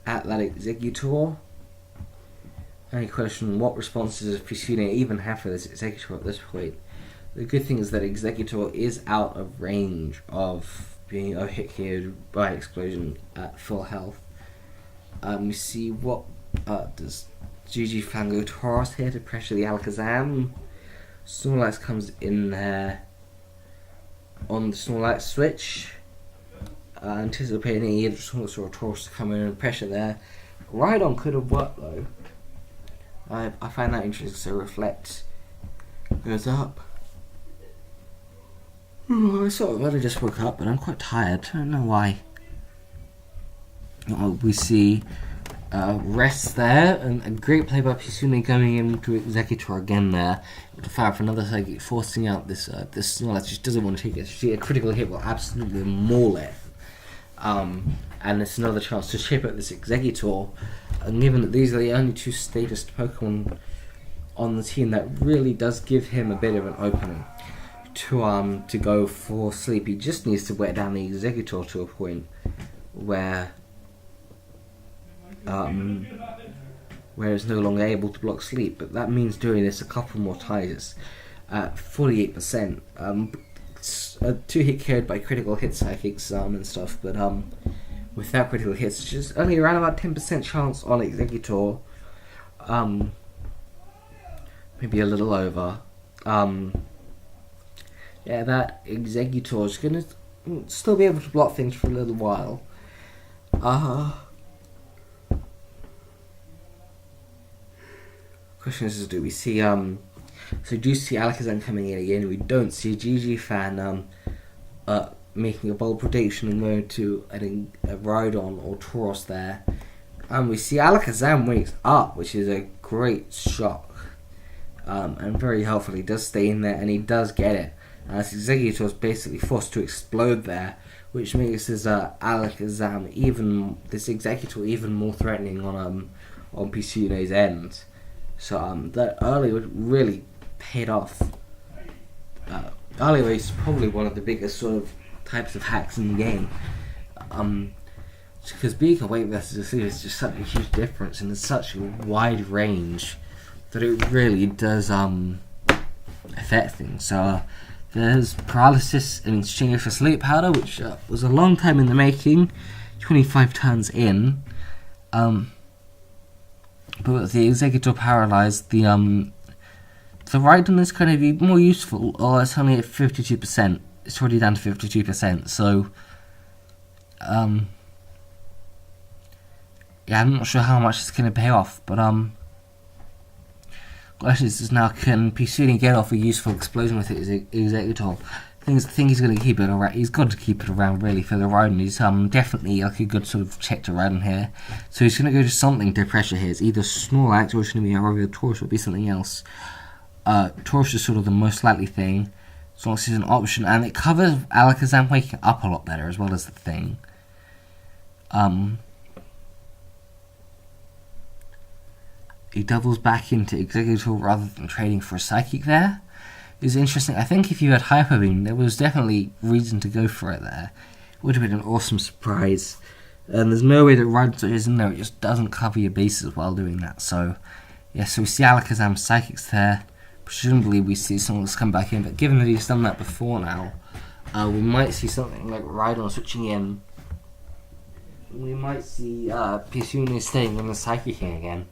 [SPEAKER 1] at that Exeggutor. Only question, what responses does Peasounay even have for this Exeggutor at this point? The good thing is that Exeggutor is out of range of being hit here by Explosion at full health. We see what does GGFan go Tauros here to pressure the Alakazam. Snorlax comes in there on the Snorlax switch. anticipating either Snorlax or Tauros to come in and pressure there. Rhydon could have worked though. I find that interesting, so Reflect goes up. I sort of really just woke up, but I'm quite tired. I don't know why. We see Rest there, and a great play by Peasounay going into Executor again there. To fire for another Psychic, forcing out this Snorlax, just doesn't want to take it. You see a critical hit will absolutely maul it. And it's another chance to shape up this Executor. And given that these are the only two status Pokemon on the team, that really does give him a bit of an opening to go for sleep. He just needs to wear down the Executor to a point where it's no longer able to block sleep. But that means doing this a couple more times at 48%. A 2-hit carried by critical hit psychics and stuff, but without critical hits, just only around about 10% chance on Executor. Maybe a little over. Yeah, that Executor is gonna still be able to block things for a little while. Question is, do we see so do you see Alakazam coming in again? We don't see GGFan making a bold prediction and going to a Rhydon or Tauros there. And we see Alakazam wakes up, which is a great shock. And very helpful. He does stay in there and he does get it. And this Executor is basically forced to explode there, which makes this Alakazam this Executor even more threatening on Peasounay's end. So that early would really paid off. Early is probably one of the biggest sort of types of hacks in the game. Because being awake versus asleep is just such a huge difference, and there's such a wide range that it really does affect things. So there's paralysis in exchange for sleep powder, which was a long time in the making, 25 turns in. But with the Executor paralyzed, the Rhydon is going to be more useful. Oh, it's only at 52%. It's already down to 52%. So, yeah, I'm not sure how much it's going to pay off. But question is now, can Peasounay get off a useful explosion with his Executor? I think he's going to keep it around. He's got to keep it around really for the Rhydon. He's definitely like a good sort of check to Rhydon here. So he's going to go to something to pressure here. It's either Snorlax or it's going to be a regular Tauros or be something else. Tauros is sort of the most likely thing. Snorlax is an option, and it covers Alakazam waking up a lot better as well as the thing. He doubles back into Executor rather than trading for a Psychic there. Is interesting. I think if you had Hyper Beam, there was definitely reason to go for it there. It would have been an awesome surprise. And there's no way that Rhydon is in there. It just doesn't cover your bases while doing that. So, yeah, so we see Alakazam Psychics there. Presumably we see someone else come back in. But given that he's done that before now, we might see something like Rhydon switching in. We might see Peasounay staying on the Psychic again.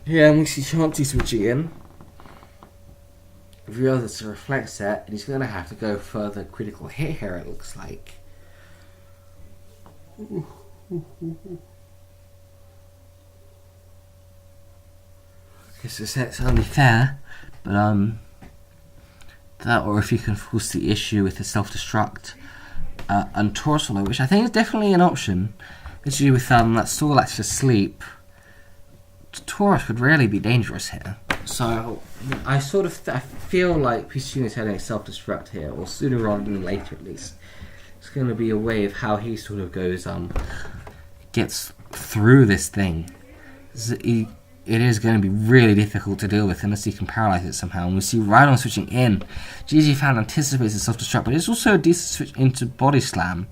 [SPEAKER 1] Yeah, and we see Chansey switching in. If you realize it's a Reflect set, and he's going to have to go for the critical hit here, it looks like. Guess the set's only fair, but that, or if you can force the issue with the self-destruct and Torsola, which I think is definitely an option, especially with that Snorlax for sleep. Tauros could really be dangerous here. So I feel like Peasounay's heading self-destruct here, or sooner rather than later at least. It's going to be a way of how he sort of goes gets through this thing. It is going to be really difficult to deal with unless he can paralyze it somehow. And we see Rhydon switching in. GGFan anticipates the self-destruct, but it's also a decent switch into Body Slam.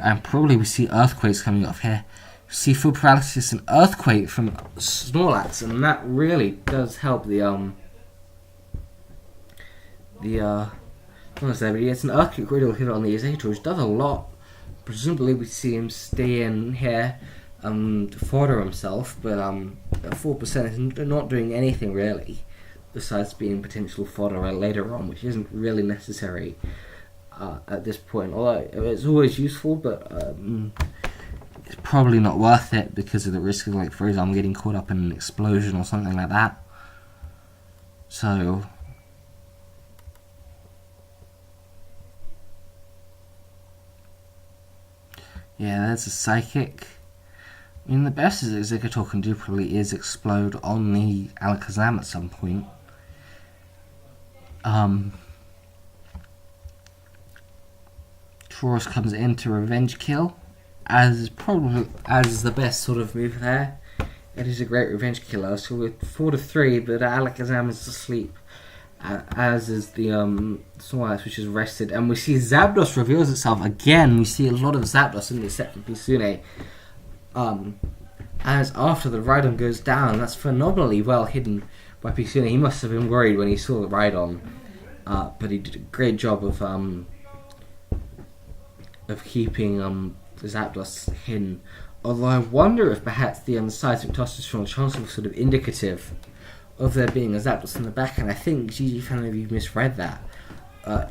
[SPEAKER 1] And probably we see Earthquakes coming off here. See full paralysis and Earthquake from Snorlax, and that really does help the but he gets an Earthquake critical hit on the Executor, which does a lot. Presumably we see him stay in here to fodder himself, but 4% is not doing anything really. besides being potential fodder later on, which isn't really necessary at this point. Although it's always useful, but it's probably not worth it because of the risk of, like, for example, getting caught up in an explosion or something like that. So yeah, there's a psychic. I mean, the best that Executor can do probably is explode on the Alakazam at some point. Tauros comes in to revenge kill, as is the best sort of move there. It is a great revenge killer. So we're 4-3, but Alakazam is asleep, as is the Snorlax, which is rested, and we see Zapdos reveals itself again. We see a lot of Zapdos in this set from Peasounay. As after the Rhydon goes down, that's phenomenally well hidden by Peasounay. He must have been worried when he saw the Rhydon, but he did a great job of keeping Zapdos hidden. Although I wonder if perhaps the seismic tosses from Chancellor was sort of indicative of there being a Zapdos in the back, and I think GGFan maybe misread that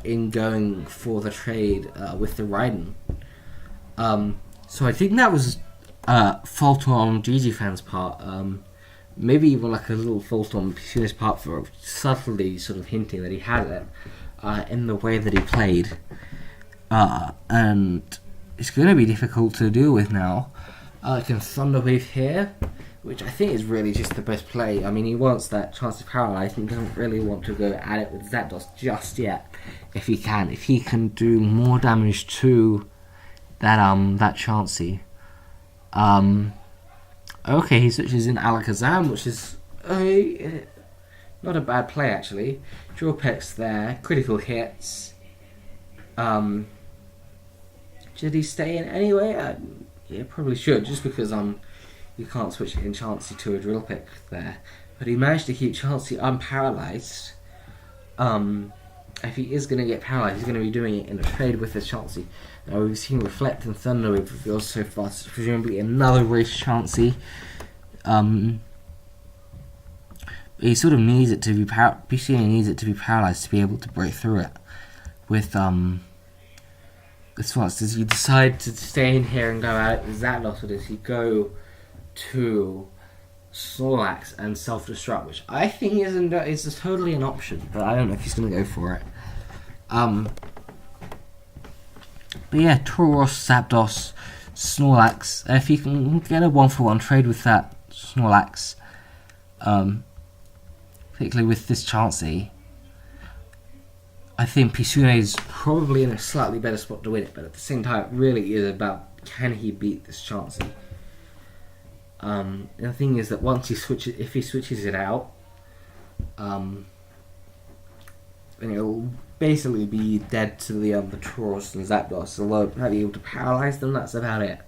[SPEAKER 1] in going for the trade with the Rhydon. So I think that was fault on GGFan's part. Maybe even like a little fault on Peasounay's part for subtly sort of hinting that he had it in the way that he played. And it's going to be difficult to deal with now. I can Thunder Wave here, which I think is really just the best play. I mean, he wants that chance to paralyze, and he doesn't really want to go at it with Zapdos just yet. If he can do more damage to that Chansey. Okay, he switches in Alakazam, which is not a bad play actually. Draw pecks there, critical hits. Should he stay in anyway? Yeah, probably should, just because you can't switch in Chansey to a drill pick there. But he managed to keep Chansey unparalysed. If he is going to get paralysed, he's going to be doing it in a trade with his Chansey. Now we've seen Reflect and Thunder Wave reveals so far, so presumably another race Chansey. He sort of needs it to be Peasounay needs it to be paralysed to be able to break through it. With this one, does he decide to stay in here and go out with Zapdos, or does he go to Snorlax and self-destruct, which I think is totally an option, but I don't know if he's going to go for it. But yeah, Tauros, Zapdos, Snorlax. If you can get a 1-for-1 trade with that Snorlax, particularly with this Chansey, I think Peasounay is probably in a slightly better spot to win it, but at the same time, it really is about, can he beat this Chansey? The thing is that if he switches it out, then it'll basically be dead to the Tauros and Zapdos. Although not be able to paralyze them, that's about it.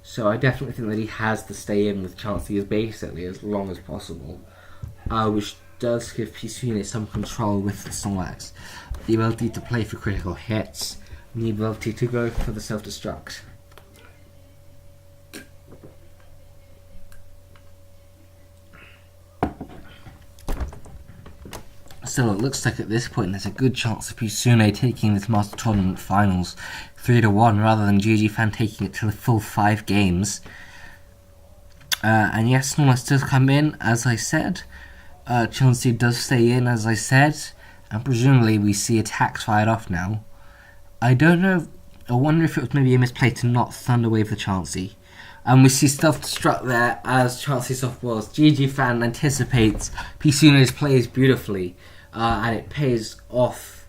[SPEAKER 1] So I definitely think that he has to stay in with Chansey basically as long as possible, which does give Peasounay some control with the Snorlax, the ability to play for critical hits, and the ability to go for the self-destruct. So it looks like at this point there's a good chance of Peasounay taking this Master Tournament Finals 3-1 rather than GGFan taking it to the full 5 games. And yes, Snorlax does come in, as I said. Chansey does stay in, as I said, and presumably we see attacks fired off now. I don't know, I wonder if it was maybe a misplay to not Thunder Wave the Chansey. And we see self-destruct there as Chansey softballs. GGFan anticipates Peasounay's plays beautifully, and it pays off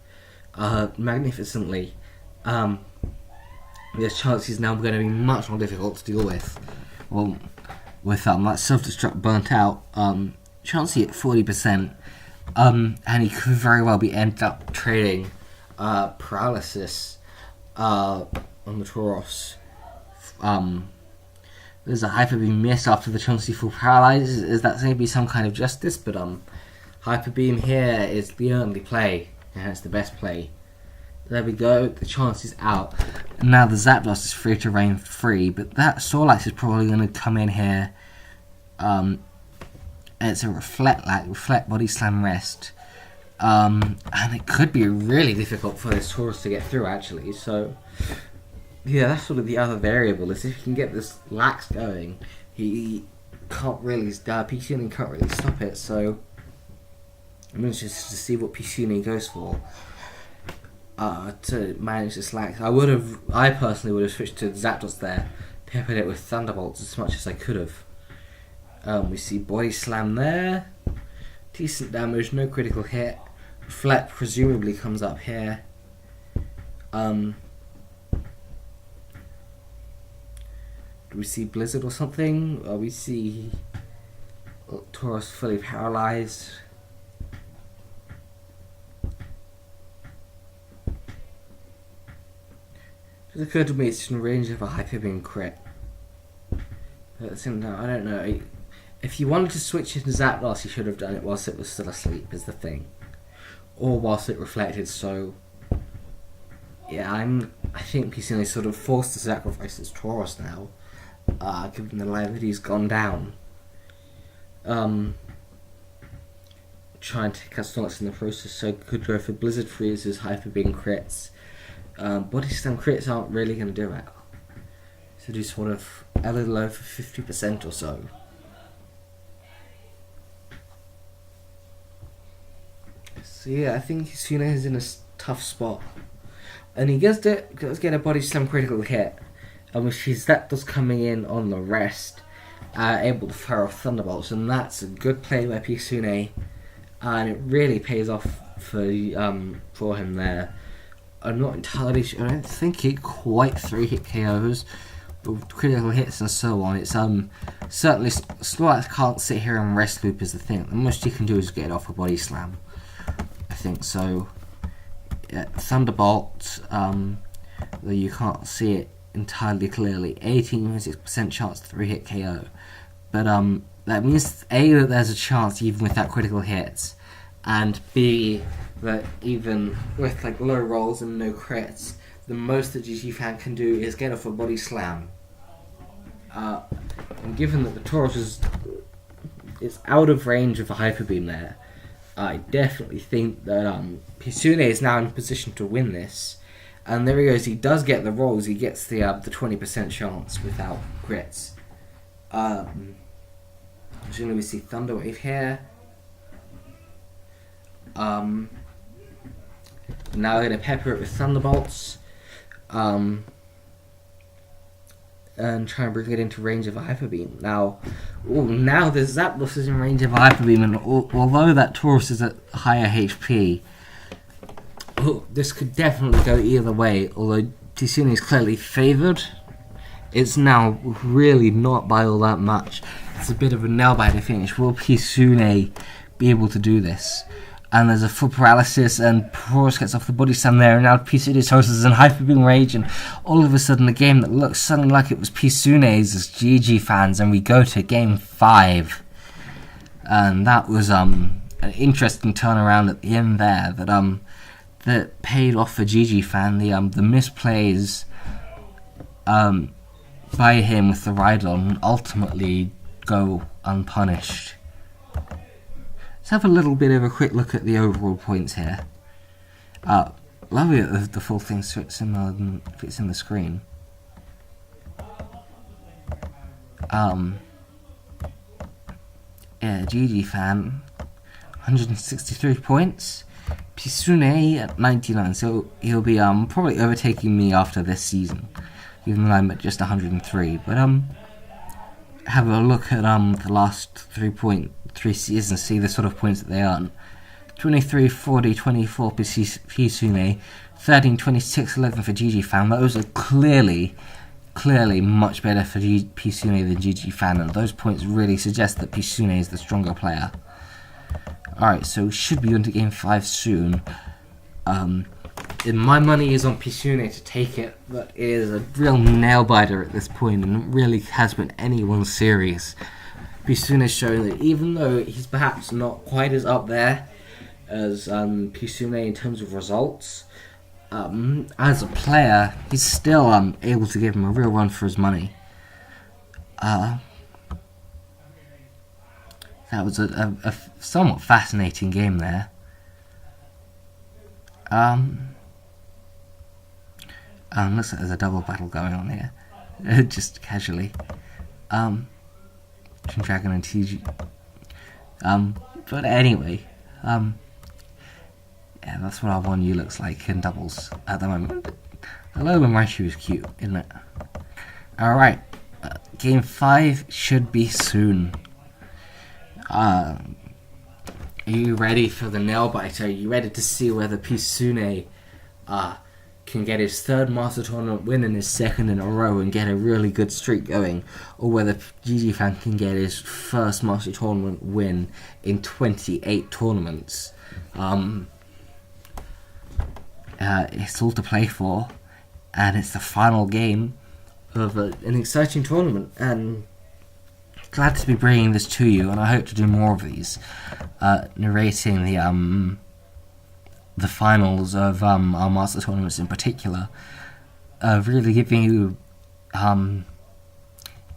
[SPEAKER 1] magnificently. This Chansey is now going to be much more difficult to deal with. Well, with that self-destruct burnt out, Chansey at 40%, and he could very well end up trading paralysis on the Tauros. There's a Hyper Beam miss after the Chansey full paralyzes. Is that going to be some kind of justice? But Hyper Beam here is the only play, and it's the best play. There we go, the Chansey's out. And now the Zapdos is free to reign free, but that Snorlax is probably going to come in here It's a reflect body slam rest. And it could be really difficult for this Taurus to get through, actually. So, yeah, that's sort of the other variable, is if you can get this lax going, he can't really, Peasounay can't really stop it. So, I'm interested to see what Peasounay goes for to manage this lax. I personally would have switched to Zapdos there, peppered it with Thunderbolts as much as I could have. We see body slam there, decent damage, no critical hit. Reflect presumably comes up here. Do we see Blizzard or something? Or we see Taurus fully paralyzed. It occurred to me it's in range of a Hyper Beam crit. But I don't know. If you wanted to switch into Zapdos, you should have done it whilst it was still asleep, is the thing. Or whilst it reflected, so... Yeah, I think Peasounay sort of forced to sacrifice his Taurus now, given the liability's gone down. Trying to take out Snorlax in the process, so could go for Blizzard Freezes, Hyper Beam crits. Body Slam crits aren't really going to do it. So do sort of a little over 50% or so. So yeah, I think Peasounay is in a tough spot. And he does get a Body Slam critical hit, and which that does coming in on the rest, able to fire off Thunderbolts, and that's a good play by Peasounay, and it really pays off for him there. I'm not entirely sure. I don't think he quite 3-hit KOs, but with critical hits and so on. It's certainly Snorlax can't sit here and rest loop is the thing. The most he can do is get it off a Body Slam. I think so. Yeah, Thunderbolt, though you can't see it entirely clearly. 18.6% chance 3-hit KO, but that means A, that there's a chance even with that critical hit, and B, that even with like low rolls and no crits, the most that GGFan can do is get off a Body Slam. And given that the Taurus is out of range of a Hyper Beam there, I definitely think that Peasounay is now in position to win this. And there he goes, he does get the rolls, he gets the 20% chance without crits. Presumably we see Thunder Wave here. Now we're going to pepper it with Thunderbolts. And try and bring it into range of a Hyper Beam. Now the Zapdos is in range of a Hyper Beam, and although that Taurus is at higher HP, this could definitely go either way. Although Peasounay is clearly favoured, it's now really not by all that much. It's a bit of a nail-biter finish. Will Peasounay be able to do this? And there's a full paralysis, and Taurus gets off the Body Slam there, and now Peasounay's Taurus is in Hyper Beam rage, and all of a sudden the game that looks suddenly like it was Peasounay's as GGFans, and we go to Game 5. And that was an interesting turnaround at the end there that paid off for GGFan. The misplays by him with the Rhydon ultimately go unpunished. Let's have a little bit of a quick look at the overall points here. Lovely that the full thing fits in the screen. Yeah, GGFan, 163 points. Peasounay at 99, so he'll be probably overtaking me after this season, even though I'm at just 103. But have a look at the last 3 seasons, see the sort of points that they earn. 23, 40, 24 for Peasounay, 13, 26, 11 for GGFan. Those are clearly much better for Peasounay than GGFan, and those points really suggest that Peasounay is the stronger player. Alright, so we should be on to Game 5 soon. And my money is on Peasounay to take it, but it is a real nail-biter at this point, and it really has been anyone's series. Peasounay's showing that even though he's perhaps not quite as up there as Peasounay in terms of results, as a player, he's still able to give him a real run for his money. That was a somewhat fascinating game there. Looks like there's a double battle going on here. Just casually. Between Dragon and TG. But anyway, yeah, that's what our 1U looks like in doubles at the moment. Hello, when Raichu is cute, isn't it? Alright, game 5 should be soon. Are you ready for the nail biter? Are you ready to see whether Peasounay can get his 3rd Master Tournament win and his 2nd in a row and get a really good streak going, or whether GGFan can get his 1st Master Tournament win in 28 tournaments? It's all to play for, and it's the final game of an exciting tournament, and glad to be bringing this to you, and I hope to do more of these, narrating the finals of our Master Tournaments in particular, really giving you,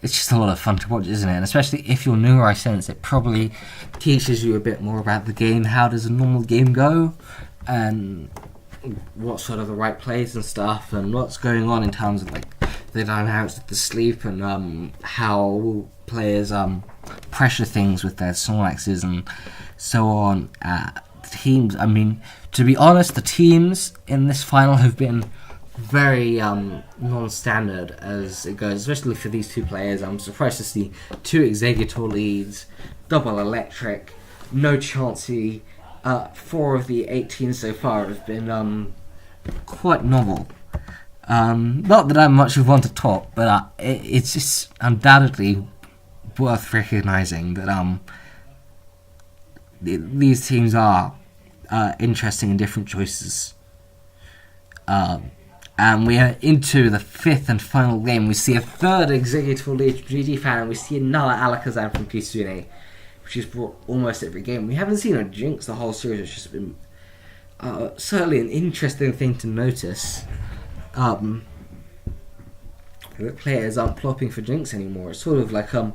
[SPEAKER 1] it's just a lot of fun to watch, isn't it? And especially if you're newer, I sense it probably teaches you a bit more about the game. How does a normal game go, and what sort of the right plays and stuff, and what's going on in terms of like the dynamics of the sleep, and how players pressure things with their Snorlaxes and so on. Teams, I mean, to be honest, the teams in this final have been very non-standard as it goes, especially for these two players. I'm surprised to see 2 Exeggutor leads, double electric, no Chansey. 4 of the 18 so far have been quite novel. Not that I'm much of one to talk, but it's just undoubtedly worth recognising that these teams are interesting and different choices. And we are into the 5th and final game. We see a 3rd Exeggutor lead from GGFan, and we see another Alakazam from Peasounay, which is brought almost every game. We haven't seen a Jinx the whole series, which has been certainly an interesting thing to notice. The players aren't plopping for Jinx anymore. It's sort of like I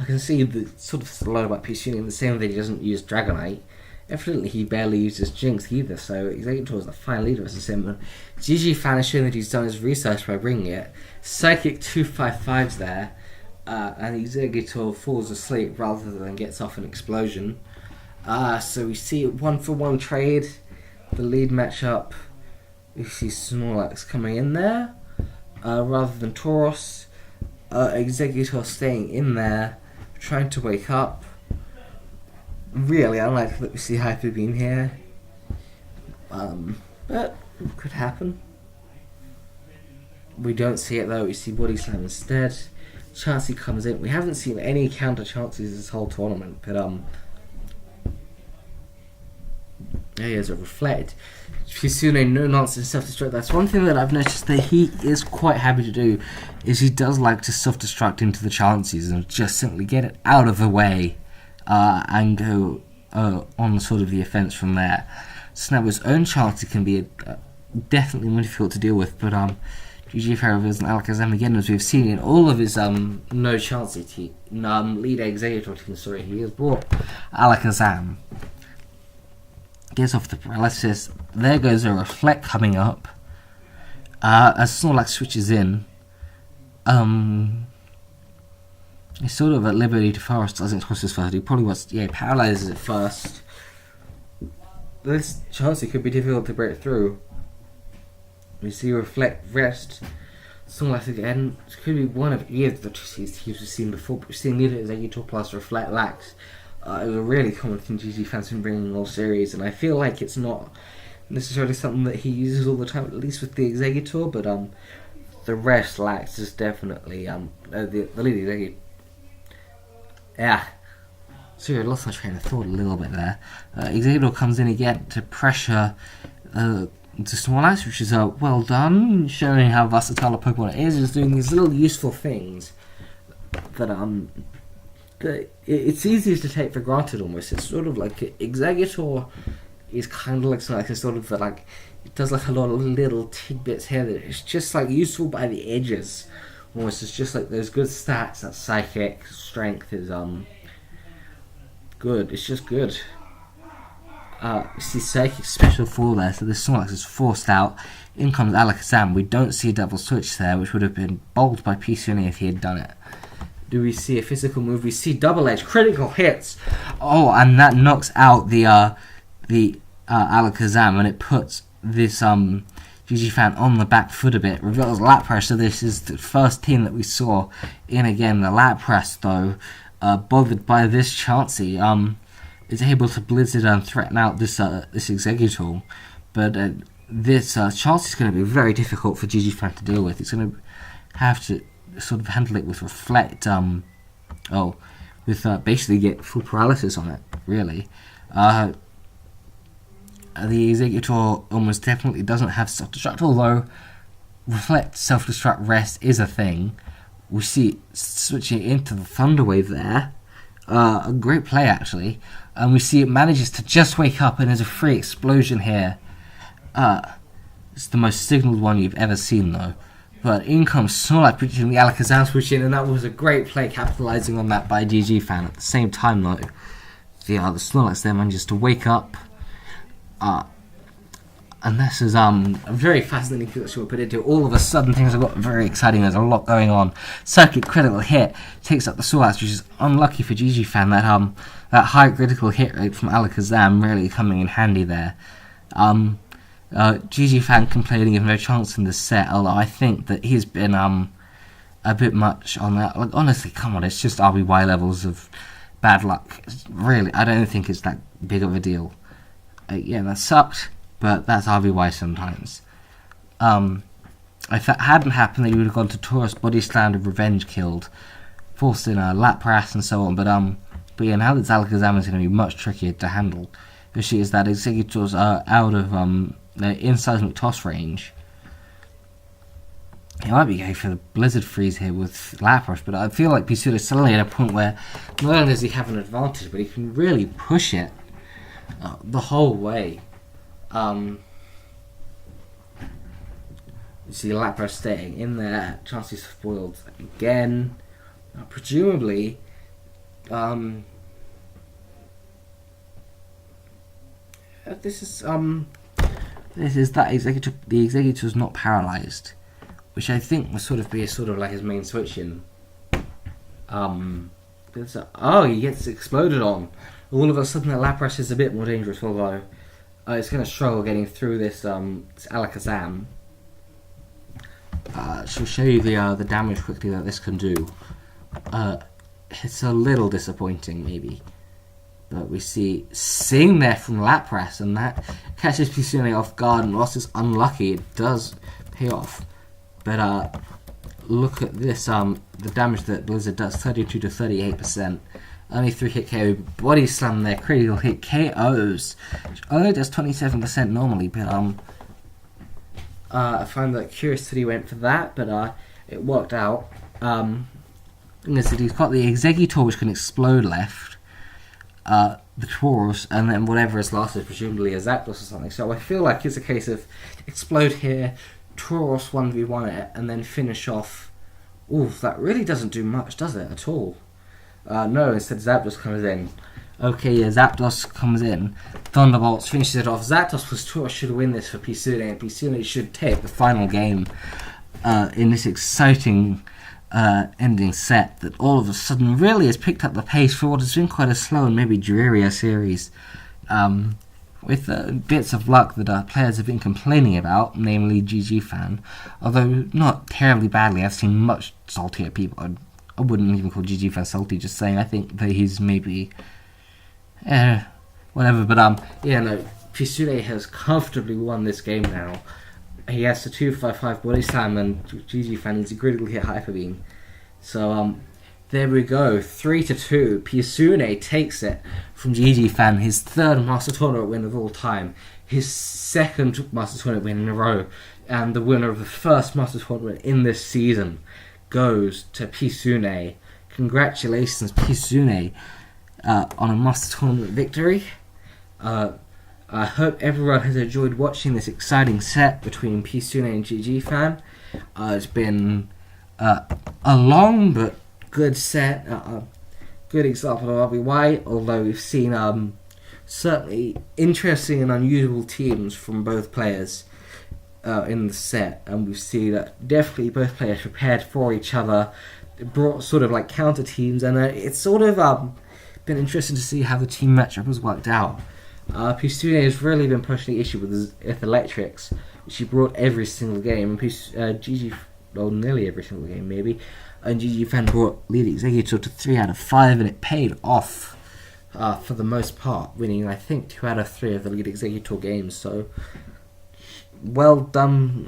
[SPEAKER 1] can see the sort of a lot about Peasounay in the same way that he doesn't use Dragonite. Evidently, he barely uses Jinx either, so Exeggutor is the final leader as a sim. GGFan is showing that he's done his research by bringing it. Psychic 255's there, and Exeggutor falls asleep rather than gets off an explosion. So we see a 1-for-1 trade. The lead matchup, we see Snorlax coming in there, rather than Tauros. Exeggutor staying in there, trying to wake up. Really unlikely that we see Hyper Beam here, but it could happen. We don't see it though. We see Body Slam instead. Chansey comes in. We haven't seen any counter Chanseys this whole tournament, but there he is, a Reflect. Peasounay, no nonsense self-destruct. That's one thing that I've noticed that he is quite happy to do, is he does like to self-destruct into the Chanseys and just simply get it out of the way, and go on sort of the offense from there. So now his own Chansey can be definitely more difficult to deal with, but GGFan is an Alakazam again, as we've seen in all of his no Chansey lead Exeggutor team. Sorry, he has brought Alakazam. Gets off the paralysis. There goes a Reflect coming up. As Snorlax switches in, he's sort of at liberty to Forest. Doesn't toss his first. He probably wants, paralyzes it first. This Chansey could be difficult to break through. We see Reflect, Rest, Snorlax again. This could be one of either the two teams we've seen before, but we've seen neither Exeggutor plus Reflect Lax. It was a really common thing GGFan's been bringing all series, and I feel like it's not necessarily something that he uses all the time, at least with the Exeggutor, but the Rest Lax is definitely the lead Exeggutor. Yeah. Sorry, I lost my train of thought a little bit there. Exeggutor comes in again to pressure to Snorlax, which is well done, showing how versatile a Pokemon it is. It's doing these little useful things that it's easy to take for granted almost. It's sort of like Exeggutor is kind of like Snorlax. It's sort of like it does like a lot of little tidbits here that it's just like useful by the edges. Almost, it's just like those good stats that Psychic Strength is good. It's just good. You see Psychic special 4 there, so the Snorlax is forced out. In comes Alakazam. We don't see a double switch there, which would have been bold by Peasounay if he had done it. Do we see a physical move? We see double edge, critical hits. Oh, and that knocks out the Alakazam, and it puts this GGFan on the back foot a bit. Reveals Lapras, so this is the first team that we saw in again the Lapras, though, bothered by this Chansey, is able to Blizzard and threaten out this Exeggutor, but this Chansey is going to be very difficult for GGFan to deal with. It's going to have to sort of handle it with Reflect, basically get full paralysis on it, really. The Exeggutor almost definitely doesn't have self-destruct, although Reflect, self-destruct, rest is a thing. We see switching into the Thunder Wave there. A great play, actually. And we see it manages to just wake up, and there's a free explosion here. It's the most signalled one you've ever seen, though. But in comes Snorlax, producing the Alakazam switch in, and that was a great play, capitalising on that by GGFan. At the same time, though, the Snorlax there manages to wake up. And this is a very fascinating thing that we'll put into. All of a sudden, things have got very exciting. There's a lot going on. Circuit critical hit takes up the Snorlax, which is unlucky for GGFan. That high critical hit rate from Alakazam really coming in handy there. GGFan complaining of no chance in this set, although I think that he's been a bit much on that. Like, honestly, come on, it's just RBY levels of bad luck. Really, I don't think it's that big of a deal. Yeah, that sucked, but that's RBY sometimes. If that hadn't happened, then he would have gone to Taurus, Body Slammed, and Revenge killed, forced in a Lapras and so on. But yeah, now that Alakazam is going to be much trickier to handle. Especially as that Exeggutor's out of in seismic toss range. He might be going for the Blizzard Freeze here with Lapras, but I feel like Peasounay is suddenly at a point where not only does he have an advantage, but he can really push it the whole way. You see Lapras staying in there, chances spoiled again. Presumably, this is that Exeggutor. The Exeggutor is not paralyzed, which I think must be like his main switch in. He gets exploded on. All of a sudden, the Lapras is a bit more dangerous, although it's going to struggle getting through this Alakazam. She'll show you the damage quickly that this can do. It's a little disappointing, maybe. But we see Sing there from Lapras, and that catches Peasounay off guard, and whilst it's unlucky, it does pay off. But look at this, the damage that Blizzard does, 32 to 38%. Only 3 hit KO, Body Slam there, critical hit KOs. Which only does 27% normally, but I find that curious that he went for that, but it worked out. He's got the Exeggutor, which can explode left. The Taurus, and then whatever is last is presumably a Zapdos or something. So I feel like it's a case of explode here, Taurus 1v1 it, and then finish off. Oof, that really doesn't do much, does it, at all? No, instead Zapdos comes in. Okay, yeah, Zapdos comes in. Thunderbolts finishes it off. Zapdos plus Taurus should win this for Peasounay, and Peasounay should take the final game in this exciting ending set that all of a sudden really has picked up the pace for what has been quite a slow and maybe drearier series, with bits of luck that players have been complaining about, namely GGFan, although not terribly badly. I've seen much saltier people. I wouldn't even call GGFan salty, just saying I think that he's maybe whatever, but Peasounay has comfortably won this game now. He has a 255 Body Slam, and GGFan needs a critical hit Hyper Beam. So there we go, 3-2. Peasounay takes it from GGFan, his third Master Tournament win of all time, his second Master Tournament win in a row, and the winner of the first Master Tournament in this season goes to Peasounay. Congratulations, Peasounay, on a Master Tournament victory. I hope everyone has enjoyed watching this exciting set between Peasounay and GGFan. It's been a long but good set. good example of RBY, although we've seen certainly interesting and unusual teams from both players in the set, and we see that definitely both players prepared for each other, brought sort of like counter teams, and it's sort of been interesting to see how the team matchup has worked out. Peasounay has really been pushing the issue with his Electrics, which he brought every single game, and nearly every single game maybe, and GGFan brought Lead Executor to 3 out of 5, and it paid off for the most part, winning I think 2 out of 3 of the Lead Executor games, so well done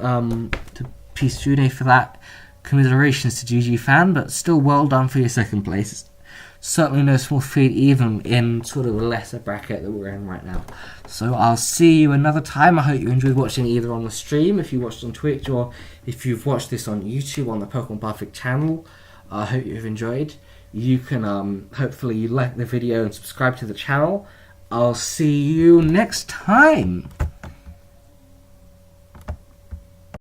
[SPEAKER 1] to Peasounay for that. Commiserations to GGFan, but still well done for your second place. Certainly no small feat even in sort of a lesser bracket that we're in right now. So I'll see you another time. I hope you enjoyed watching either on the stream, if you watched on Twitch, or if you've watched this on YouTube on the Pokemon Perfect channel. I hope you've enjoyed. You can hopefully you like the video and subscribe to the channel. I'll see you next time.